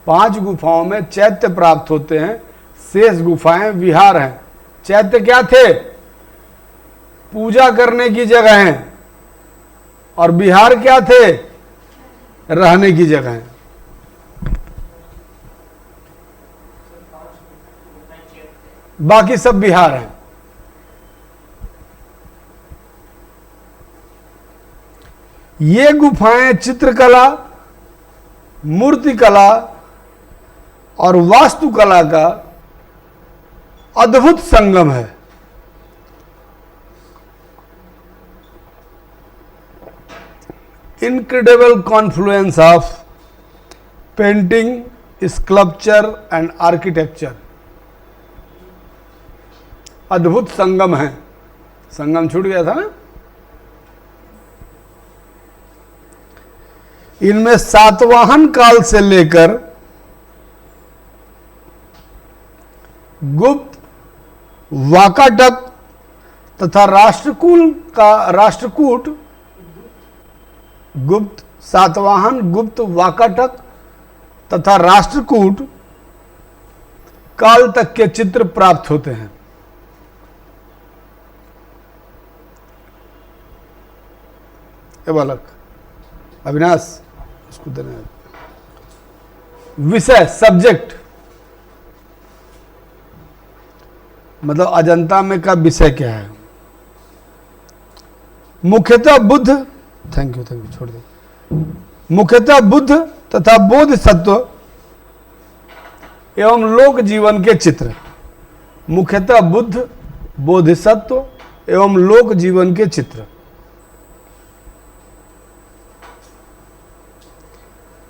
5 गुफाओं में चैत्य प्राप्त होते हैं, शेष गुफाएं विहार हैं। चैत्य क्या थे? पूजा करने की जगह हैं। और विहार क्या थे? रहने की जगह हैं। बाकी सब विहार हैं। ये गुफाएं चित्रकला, मूर्तिकला और वास्तुकला का अद्भुत संगम है। Incredible Confluence of painting, sculpture and architecture. अद्भुत संगम है। संगम छूट गया था ना। इनमें सातवाहन काल से लेकर गुप्त, वाकाटक तथा राष्ट्रकूट, गुप्त, सातवाहन, गुप्त, वाकाटक तथा राष्ट्रकूट काल तक के चित्र प्राप्त होते हैं। ये बालक अविनाश, उसको देना। विषय, सब्जेक्ट, मतलब अजंता में का विषय क्या है? मुख्यतः बुद्ध, थैंक यू छोड़ दे। मुख्यतः बुद्ध तथा बोधिसत्व एवं लोक जीवन के चित्र। मुख्यतः बुद्ध, बोधिसत्व एवं लोक जीवन के चित्र।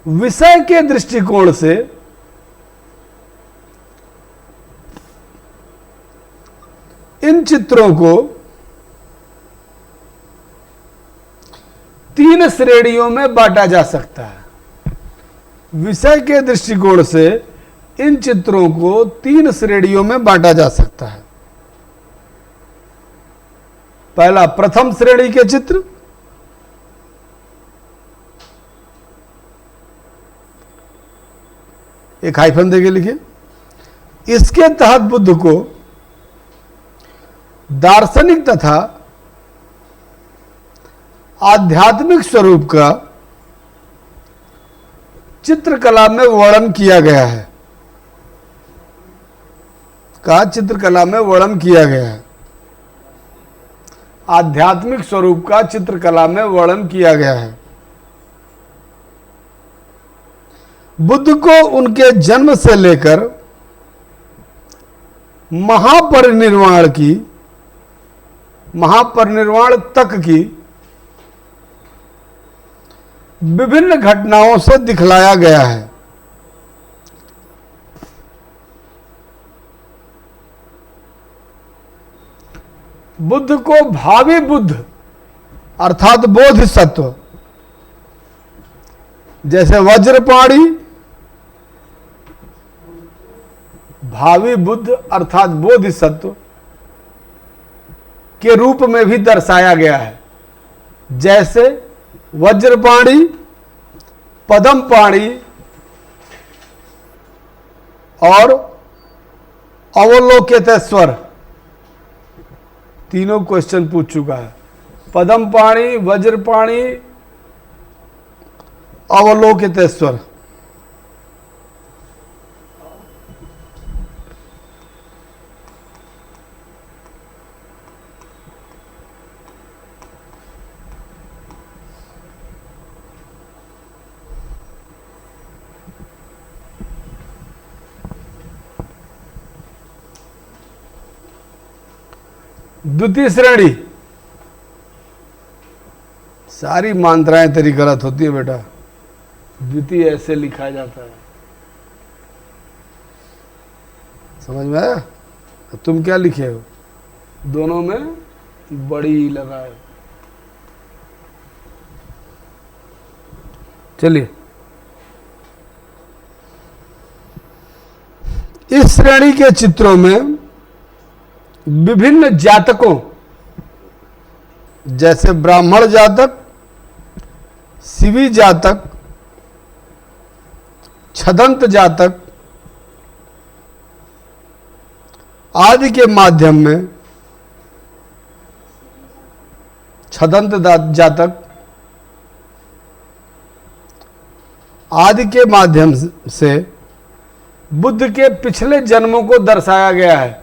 विषय के दृष्टिकोण से इन चित्रों को 3 श्रेणियों में बांटा जा सकता है। विषय के दृष्टिकोण से इन चित्रों को 3 श्रेणियों में बांटा जा सकता है। पहला, प्रथम श्रेणी के चित्र। एक हाइफन देके लिखिए। इसके तहत बुद्ध को दार्शनिक तथा आध्यात्मिक स्वरूप का चित्रकला में वर्णन किया गया है। चित्रकला में वर्णन किया गया है। आध्यात्मिक स्वरूप का चित्रकला में वर्णन किया गया है। बुद्ध को उनके जन्म से लेकर महापरिनिर्वाण तक की विभिन्न घटनाओं से दिखलाया गया है। बुद्ध को भावी बुद्ध अर्थात बोधिसत्व, जैसे वज्रपाणी भावी बुद्ध अर्थात बोधिसत्व के रूप में भी दर्शाया गया है। जैसे वज्रपाणी, पद्मपाणी और अवलोकितेश्वर, तीनों क्वेश्चन पूछ चुका है। पद्मपाणी, वज्रपाणी, अवलोकितेश्वर। द्वितीय श्रेणी, सारी मात्राएं तेरी गलत होती है बेटा। द्वितीय ऐसे लिखा जाता है, समझ में आया? तुम क्या लिखे हो? दोनों में बड़ी लगा है। चलिए, इस श्रेणी के चित्रों में विभिन्न जातकों जैसे ब्राह्मण जातक, शिवी जातक, छदंत जातक आदि के माध्यम में, छदंत जातक आदि के माध्यम से बुद्ध के पिछले जन्मों को दर्शाया गया है।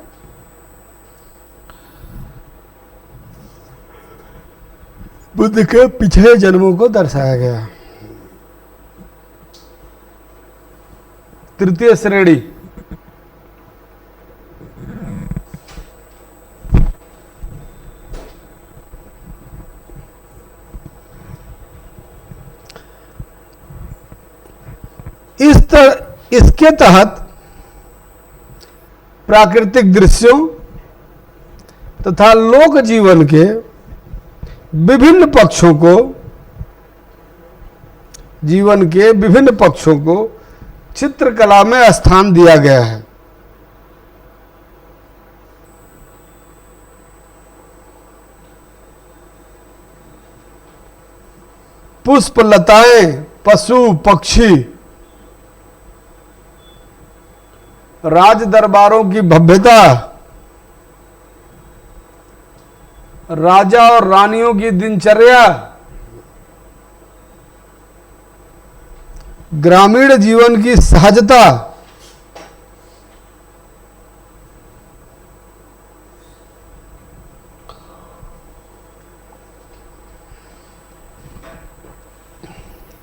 बुद्ध के पिछले जन्मों को दर्शाया गया। तृतीय श्रेणी, इसके तहत प्राकृतिक दृश्यों तथा लोक जीवन के विभिन्न पक्षों को चित्रकला में स्थान दिया गया है। पुष्प, लताएं, पशु, पक्षी, राज दरबारों की भव्यता, राजा और रानियों की दिनचर्या, ग्रामीण जीवन की सहजता,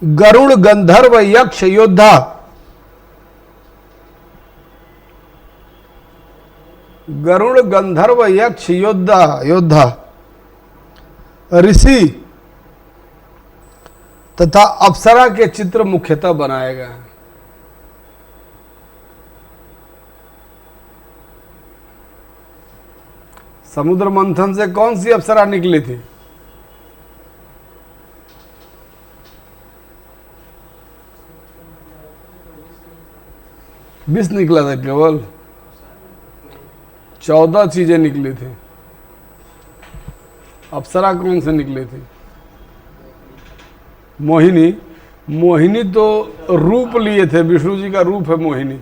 गरुड़, गंधर्व, यक्ष, योद्धा, गरुड़, गंधर्व, यक्ष, योद्धा, ऋषि तथा अप्सरा के चित्र मुख्यतः बनाए गए हैं। समुद्र मंथन से कौन सी अप्सरा निकली थी? विष निकला था, केवल 14 चीजें निकली थी। अप्सरा कौन से निकली थी? मोहिनी। मोहिनी तो रूप लिए थे, विष्णु जी का रूप है मोहिनी।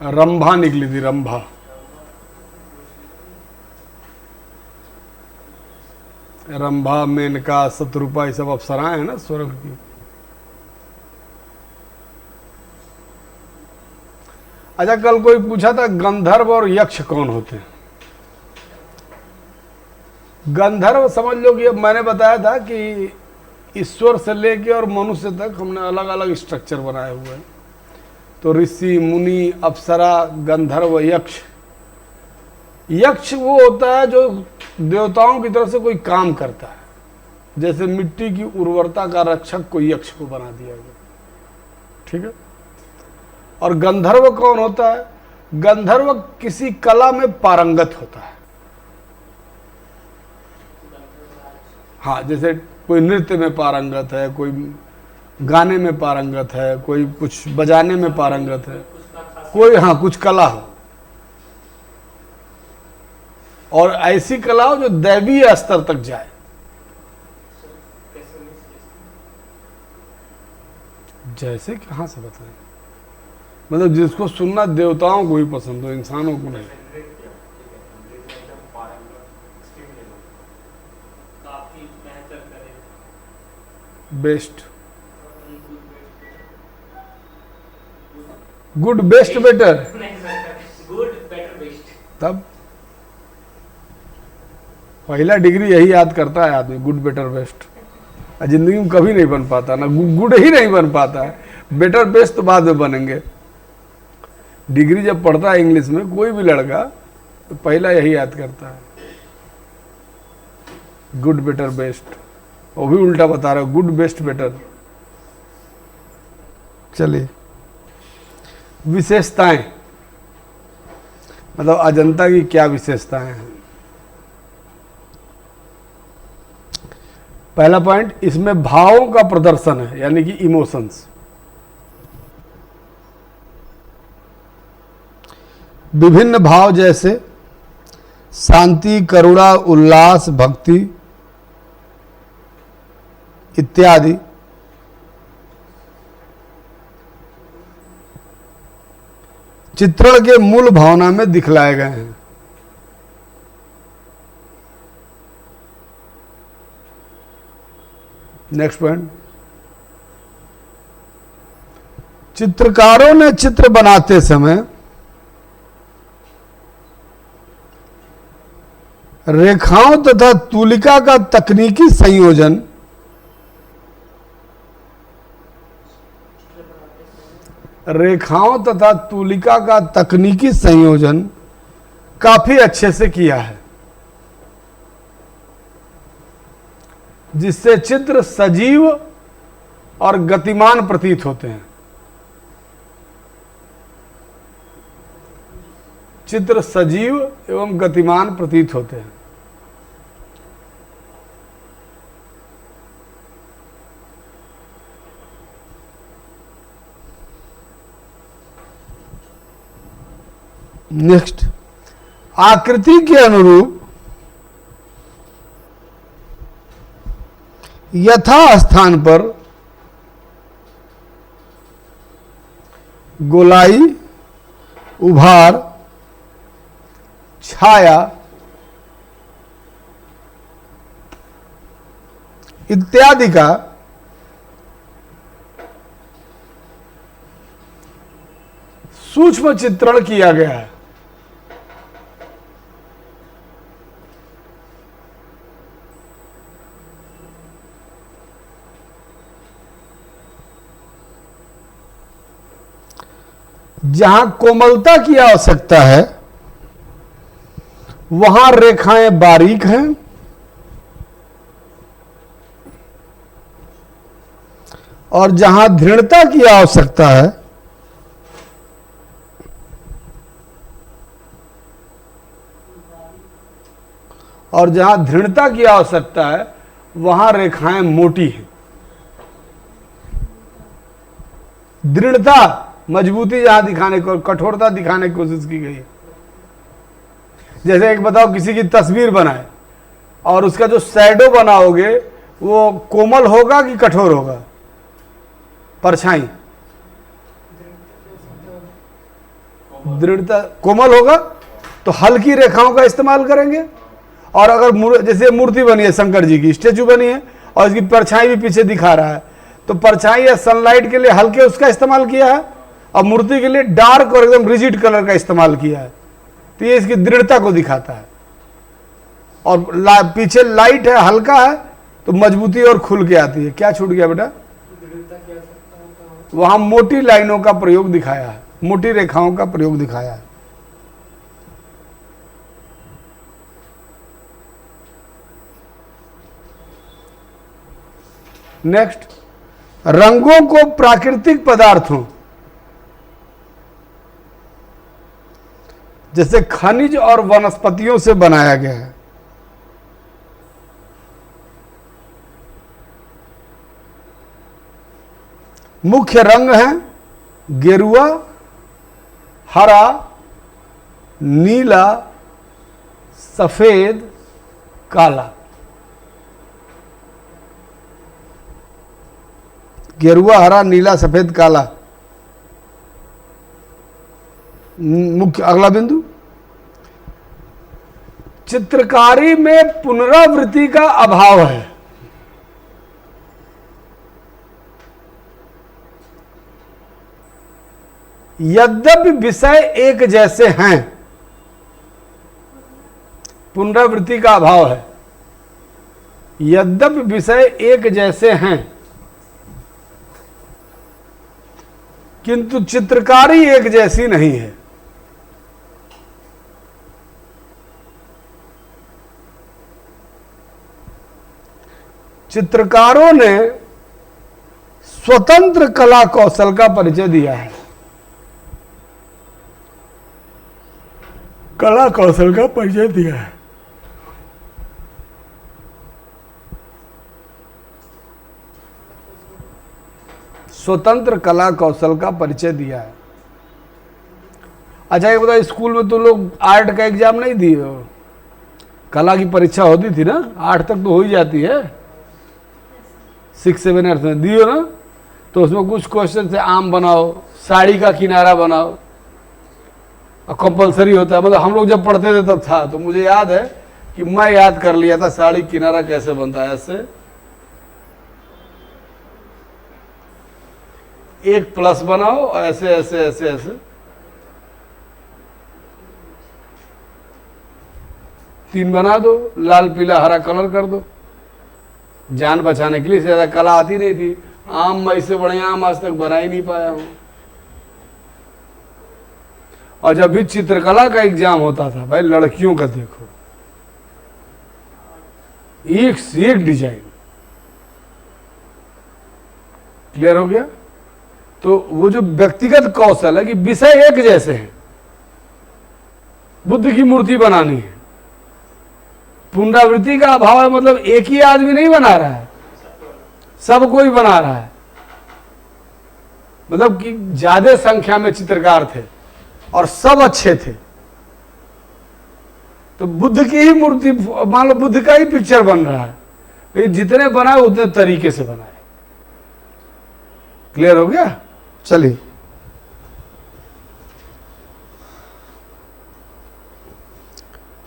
रंभा निकली थी, रंभा। रंभा, मेनका, शत्रुपा, ये सब अप्सराएं हैं ना स्वर्ग की। अच्छा, कल कोई पूछा था गंधर्व और यक्ष कौन होते हैं? गंधर्व समझ लो कि अब मैंने बताया था कि ईश्वर से लेके और मनुष्य तक हमने अलग अलग स्ट्रक्चर बनाए हुए हैं। तो ऋषि, मुनि, अप्सरा, गंधर्व, यक्ष। यक्ष वो होता है जो देवताओं की तरफ से कोई काम करता है, जैसे मिट्टी की उर्वरता का रक्षक को यक्ष को बना दिया गया। ठीक है। और गंधर्व कौन होता है? गंधर्व किसी कला में पारंगत होता है। हाँ, जैसे कोई नृत्य में पारंगत है, कोई गाने में पारंगत है, कोई कुछ बजाने में पारंगत है, कोई हाँ कुछ कला हो, और ऐसी कला हो जो दैवीय स्तर तक जाए। जैसे कहाँ से बताएं? मतलब जिसको सुनना देवताओं को ही पसंद हो, इंसानों को नहीं। Best, good, best, better. Good, better, best. तब पहला डिग्री यही याद करता है आदमी, गुड, बेटर, बेस्ट। जिंदगी में कभी नहीं बन पाता ना, गुड ही नहीं बन पाता है। बेटर, बेस्ट तो बाद में बनेंगे। डिग्री जब पढ़ता है इंग्लिश में कोई भी लड़का, तो पहला यही याद करता है, गुड, बेटर, बेस्ट। वो भी उल्टा बता रहे हो, गुड, बेस्ट, बेटर। चलिए, विशेषताएं, मतलब अजंता की क्या विशेषताएं हैं? पहला पॉइंट, इसमें भावों का प्रदर्शन है, यानी कि इमोशंस। विभिन्न भाव जैसे शांति, करुणा, उल्लास, भक्ति इत्यादि चित्रण के मूल भावना में दिखलाए गए हैं। नेक्स्ट पॉइंट, चित्रकारों ने चित्र बनाते समय रेखाओं तथा तूलिका का तकनीकी संयोजन काफी अच्छे से किया है। जिससे चित्र सजीव और गतिमान प्रतीत होते हैं। चित्र सजीव एवं गतिमान प्रतीत होते हैं। नेक्स्ट, आकृति के अनुरूप यथा स्थान पर गोलाई, उभार, छाया इत्यादि का सूक्ष्म चित्रण किया गया है। जहां कोमलता की आवश्यकता है वहां रेखाएं बारीक हैं और जहां दृढ़ता की आवश्यकता है वहां रेखाएं मोटी हैं। दृढ़ता, मजबूती जहां दिखाने को, कठोरता दिखाने की कोशिश की गई है। जैसे एक बताओ, किसी की तस्वीर बनाए और उसका जो शैडो बनाओगे वो कोमल होगा कि कठोर होगा? परछाई दृढ़ता कोमल होगा तो हल्की रेखाओं का इस्तेमाल करेंगे। और अगर जैसे मूर्ति बनी है, शंकर जी की स्टेचू बनी है और इसकी परछाई भी पीछे दिखा रहा है, तो परछाई या सनलाइट के लिए हल्के उसका इस्तेमाल किया है और मूर्ति के लिए डार्क और एकदम रिजिड कलर का इस्तेमाल किया है। तो ये इसकी दृढ़ता को दिखाता है। और पीछे लाइट है, हल्का है, तो मजबूती और खुल के आती है। क्या छूट गया बेटा? वहां मोटी लाइनों का प्रयोग दिखाया है, मोटी रेखाओं का प्रयोग दिखाया है। नेक्स्ट, रंगों को प्राकृतिक पदार्थों जैसे खनिज और वनस्पतियों से बनाया गया है। मुख्य रंग हैं गेरुआ, हरा, नीला, सफेद, काला। गेरुआ, हरा, नीला, सफेद, काला मुख्य। अगला बिंदु, चित्रकारी में पुनरावृत्ति का अभाव है। यद्यपि विषय एक जैसे हैं, पुनरावृत्ति का अभाव है। यद्यपि विषय एक जैसे हैं किंतु चित्रकारी एक जैसी नहीं है। चित्रकारों ने स्वतंत्र कला कौशल का परिचय दिया है। कला कौशल का परिचय दिया है। स्वतंत्र कला कौशल का परिचय दिया है। अच्छा, ये बताओ, स्कूल में तो लोग आर्ट का एग्जाम नहीं दिए हो? कला की परीक्षा होती थी ना, 8 तक तो हो ही जाती है, 6, 7, 8 में दियो ना। तो उसमें कुछ क्वेश्चन से आम बनाओ, साड़ी का किनारा बनाओ, और कंपलसरी होता है। मतलब हम लोग जब पढ़ते थे तब था, तो मुझे याद है कि मैं याद कर लिया था साड़ी किनारा कैसे बनता है। ऐसे एक प्लस बनाओ, ऐसे ऐसे ऐसे ऐसे 3 बना दो, लाल पीला हरा कलर कर दो। जान बचाने के लिए, ज्यादा कला आती नहीं थी। आम मैं इससे बढ़िया आम आज तक बना ही नहीं पाया हूं। और जब भी चित्रकला का एग्जाम होता था, भाई लड़कियों का देखो, एक से एक डिजाइन, क्लियर हो गया? तो वो जो व्यक्तिगत कौशल है कि विषय एक जैसे हैं, बुद्ध की मूर्ति बनानी है, पुनरावृत्ति का अभाव है, मतलब एक ही आदमी नहीं बना रहा है, सब कोई बना रहा है, मतलब कि ज्यादा संख्या में चित्रकार थे और सब अच्छे थे। तो बुद्ध की ही मूर्ति, मान लो बुद्ध का ही पिक्चर बन रहा है, लेकिन जितने बनाए उतने तरीके से बनाए। क्लियर हो गया? चलिए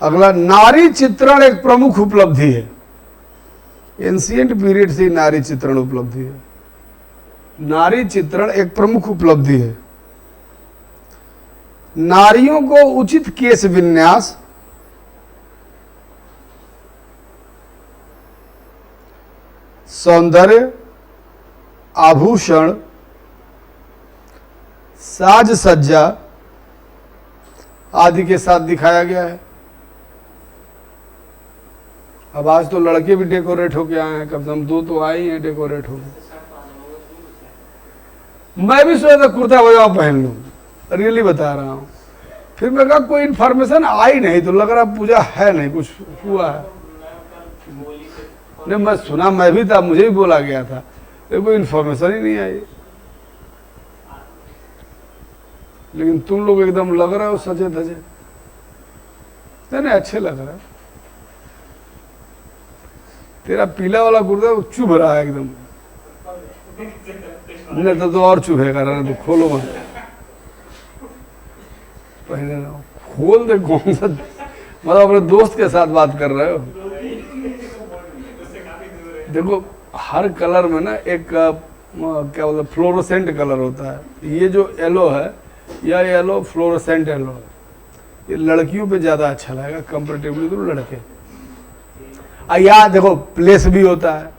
अगला, नारी चित्रण एक प्रमुख उपलब्धि है। एंशिएंट पीरियड से नारी चित्रण उपलब्धि है। नारी चित्रण एक प्रमुख उपलब्धि है। नारियों को उचित केश विन्यास, सौंदर्य, आभूषण, साज सज्जा आदि के साथ दिखाया गया है। अब आज तो लड़के भी डेकोरेट होके आए हैं, कम से कम 2 तो आए ही हैं डेकोरेट होके। मैं भी सोचा था कुर्ता पजामा पहन लूं, रियली बता रहा हूं। फिर मैं कहा कोई इन्फॉर्मेशन आई नहीं, तो लग रहा पूजा है नहीं, कुछ हुआ है नहीं। मैं सुना, मैं भी था, मुझे भी बोला गया था, लेकिन कोई इन्फॉर्मेशन ही नहीं आई। लेकिन तुम लोग एकदम लग रहे हो सजे धजे, नहीं अच्छे लग रहा है। तेरा पीला वाला कुर्ता चुभ रहा है एकदम, नहीं तो और चुभेगा, रहना तो खोलो मत, पहले ना खोल दे। कौन सा, मतलब अपने दोस्त के साथ बात कर रहे हो? देखो हर कलर में ना एक क्या बोलते, फ्लोरोसेंट कलर होता है। ये जो येलो है, या येलो फ्लोरोसेंट येलो है, ये लड़कियों पे ज्यादा अच्छा लगेगा कंपेरेटिवली तो लड़के। या देखो प्लेस भी होता है,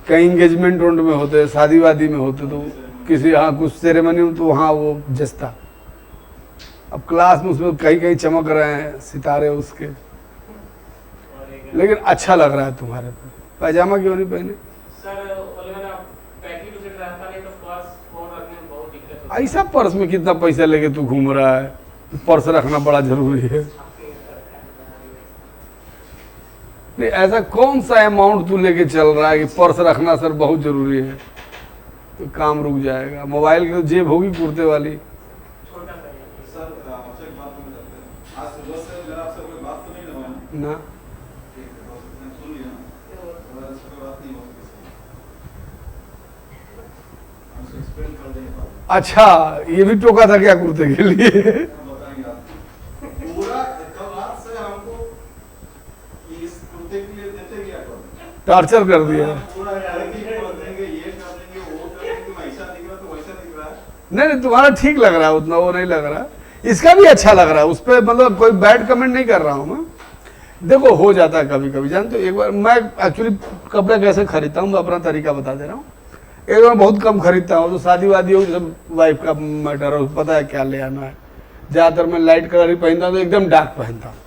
कहीं एंगेजमेंट रोड में होते, शादी वादी में होते, तो किसी यहाँ कुछ सेरेमनी में, तो वहाँ वो जचता। अब क्लास में उसमें कहीं कहीं चमक रहे हैं सितारे उसके, लेकिन अच्छा लग रहा है तुम्हारे पे। पैजामा क्यों नहीं पहने? ऐसा पर्स में कितना पैसा लेके तू घूम रहा है? पर्स रखना बड़ा जरूरी है। नहीं, ऐसा कौन सा अमाउंट तू लेके चल रहा है कि पर्स रखना सर बहुत जरूरी है? तो काम रुक जाएगा। मोबाइल की तो जेब होगी कुर्ते वाली। ना अच्छा, ये भी टोका था क्या कुर्ते के लिए? टार्चर कर दिया। नहीं, तुम्हारा ठीक लग रहा है, उतना वो नहीं लग रहा। इसका भी अच्छा लग रहा है, उस पर मतलब कोई बैड कमेंट नहीं कर रहा हूँ मैं। देखो हो जाता है कभी कभी, जानते हो। एक बार मैं एक्चुअली कपड़े कैसे खरीदता हूँ, मैं अपना तरीका बता दे रहा हूँ। एक बार बहुत कम खरीदता हूँ, तो शादी वादी हो, जब वाइफ का मैटर हो, पता है क्या ले आना है। ज़्यादातर मैं लाइट कलर ही पहनता हूँ, तो एकदम डार्क पहनता हूँ,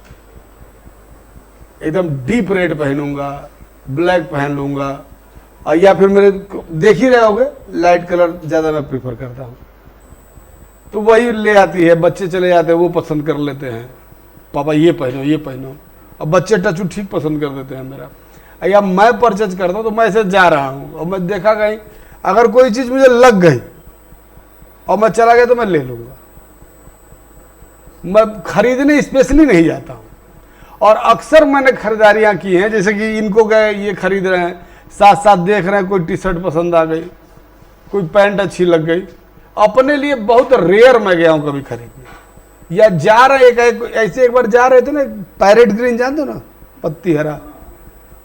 एकदम डीप रेड पहनूंगा, ब्लैक पहन लूँगा, और या फिर मेरे देख ही रहे होगे लाइट कलर ज़्यादा मैं प्रीफर करता हूँ। तो वही ले आती है, बच्चे चले जाते हैं, वो पसंद कर लेते हैं, पापा ये पहनो ये पहनो। अब बच्चे टचू ठीक पसंद कर देते हैं मेरा। या मैं परचेज करता हूँ, तो मैं ऐसे जा रहा हूँ और मैं देखा कहीं अगर कोई चीज़ मुझे लग गई और मैं चला गया, तो मैं ले लूँगा। मैं खरीदने स्पेशली नहीं जाता हूँ। और अक्सर मैंने खरीदारियाँ की हैं, जैसे कि इनको गए, ये खरीद रहे हैं, साथ साथ देख रहे हैं, कोई टी शर्ट पसंद आ गई, कोई पैंट अच्छी लग गई। अपने लिए बहुत रेयर मैं गया हूँ कभी खरीदने। या जा रहे ऐसे एक बार जा रहे थे ना, पैरेट ग्रीन जानते हो ना, पत्ती हरा,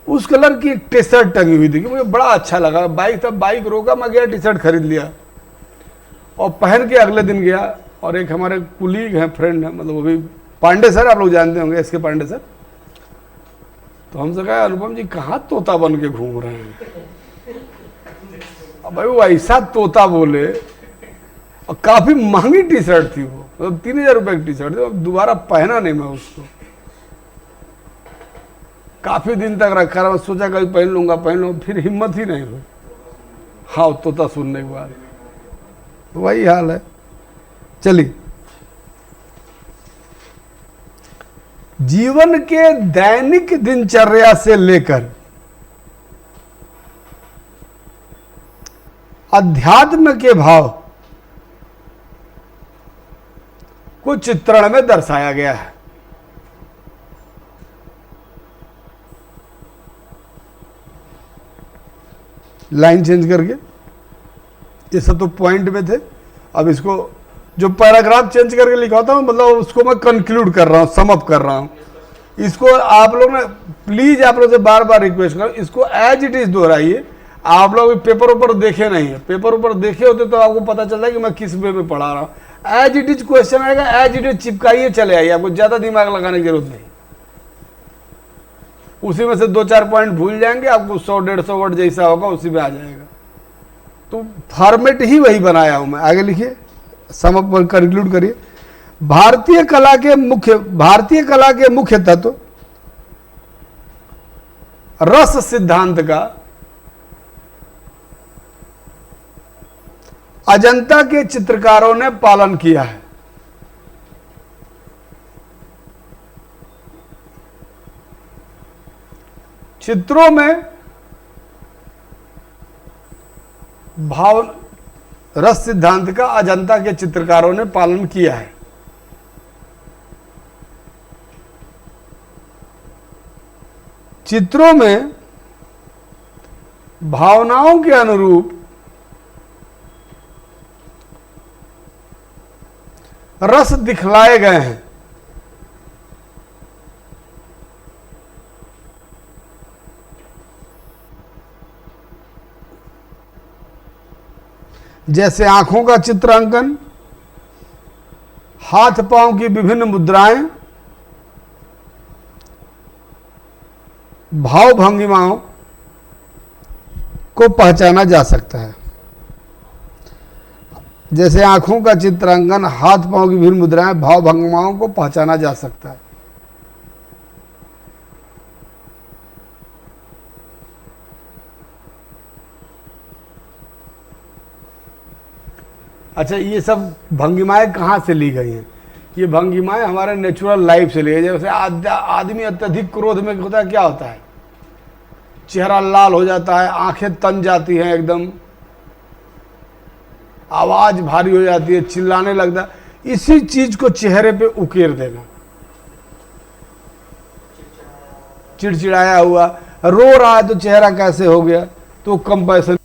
उस कलर की एक टी शर्ट टंगी हुई थी, मुझे बड़ा अच्छा लगा। बाइक तब बाइक रोका, मैं गया टी शर्ट खरीद लिया और पहन के अगले दिन गया। और एक हमारे कुलीग हैं, फ्रेंड है, मतलब वो भी पांडे सर, आप लोग जानते होंगे, एसके पांडे सर। तो हमसे कहा, अनुपम जी कहाँ तोता बन के घूम रहे हैं? अब भाई वो ऐसा तोता बोले, और काफी महंगी टी शर्ट थी वो, मतलब 3000 रुपए की टी शर्ट थी। अब दोबारा पहना नहीं मैं उसको, काफी दिन तक रखा रहा। सोचा कभी पहन लूंगा, फिर हिम्मत ही नहीं हुई। हाँ तोता सुनने के बाद वही हाल है। चलिए, जीवन के दैनिक दिनचर्या से लेकर अध्यात्म के भाव को चित्रण में दर्शाया गया है। लाइन चेंज करके, ये सब तो पॉइंट में थे। अब इसको जो पैराग्राफ चेंज करके लिखा होता हूं, मतलब उसको मैं कंक्लूड कर रहा हूं, समअप कर रहा हूं। इसको आप लोग ने प्लीज आप लोग से बार बार रिक्वेस्ट करो, इसको एज इट इज दोहराइए। आप लोग पेपर ऊपर देखे नहीं है, पेपर ऊपर देखे होते तो आपको पता चलता है कि मैं किस वे में पढ़ा रहा हूं। एज इट इज क्वेश्चन आएगा, एज इट इज चिपकाइए, चले आइए, आपको ज्यादा दिमाग लगाने की जरूरत नहीं। उसी में से 2-4 पॉइंट भूल जाएंगे, आपको 100-150 वर्ड जैसा होगा उसी में आ जाएगा। तो फॉर्मेट ही वही बनाया हूं मैं। आगे लिखिए, समअप कंक्लूड करिए। भारतीय कला के मुख्य तत्व रस सिद्धांत का अजंता के चित्रकारों ने पालन किया है। चित्रों में भाव रस सिद्धांत का अजंता के चित्रकारों ने पालन किया है। चित्रों में भावनाओं के अनुरूप रस दिखलाए गए हैं। जैसे आंखों का चित्रांकन, हाथ पांव की विभिन्न मुद्राएं, भाव भंगिमाओं को पहचाना जा सकता है। जैसे आंखों का चित्रांकन, हाथ पांव की विभिन्न मुद्राएं, भाव भंगिमाओं को पहचाना जा सकता है। अच्छा, ये सब भंगिमाएं कहाँ से ली गई हैं? ये भंगिमाएं हमारे नेचुरल लाइफ से ली गई। जैसे आदमी अत्यधिक क्रोध में होता है, क्या होता है? चेहरा लाल हो जाता है, आंखें तन जाती हैं, एकदम आवाज भारी हो जाती है, चिल्लाने लगता है। इसी चीज को चेहरे पे उकेर देना। चिड़चिड़ाया हुआ, रो रहा है तो चेहरा कैसे हो गया? तो कंपैशन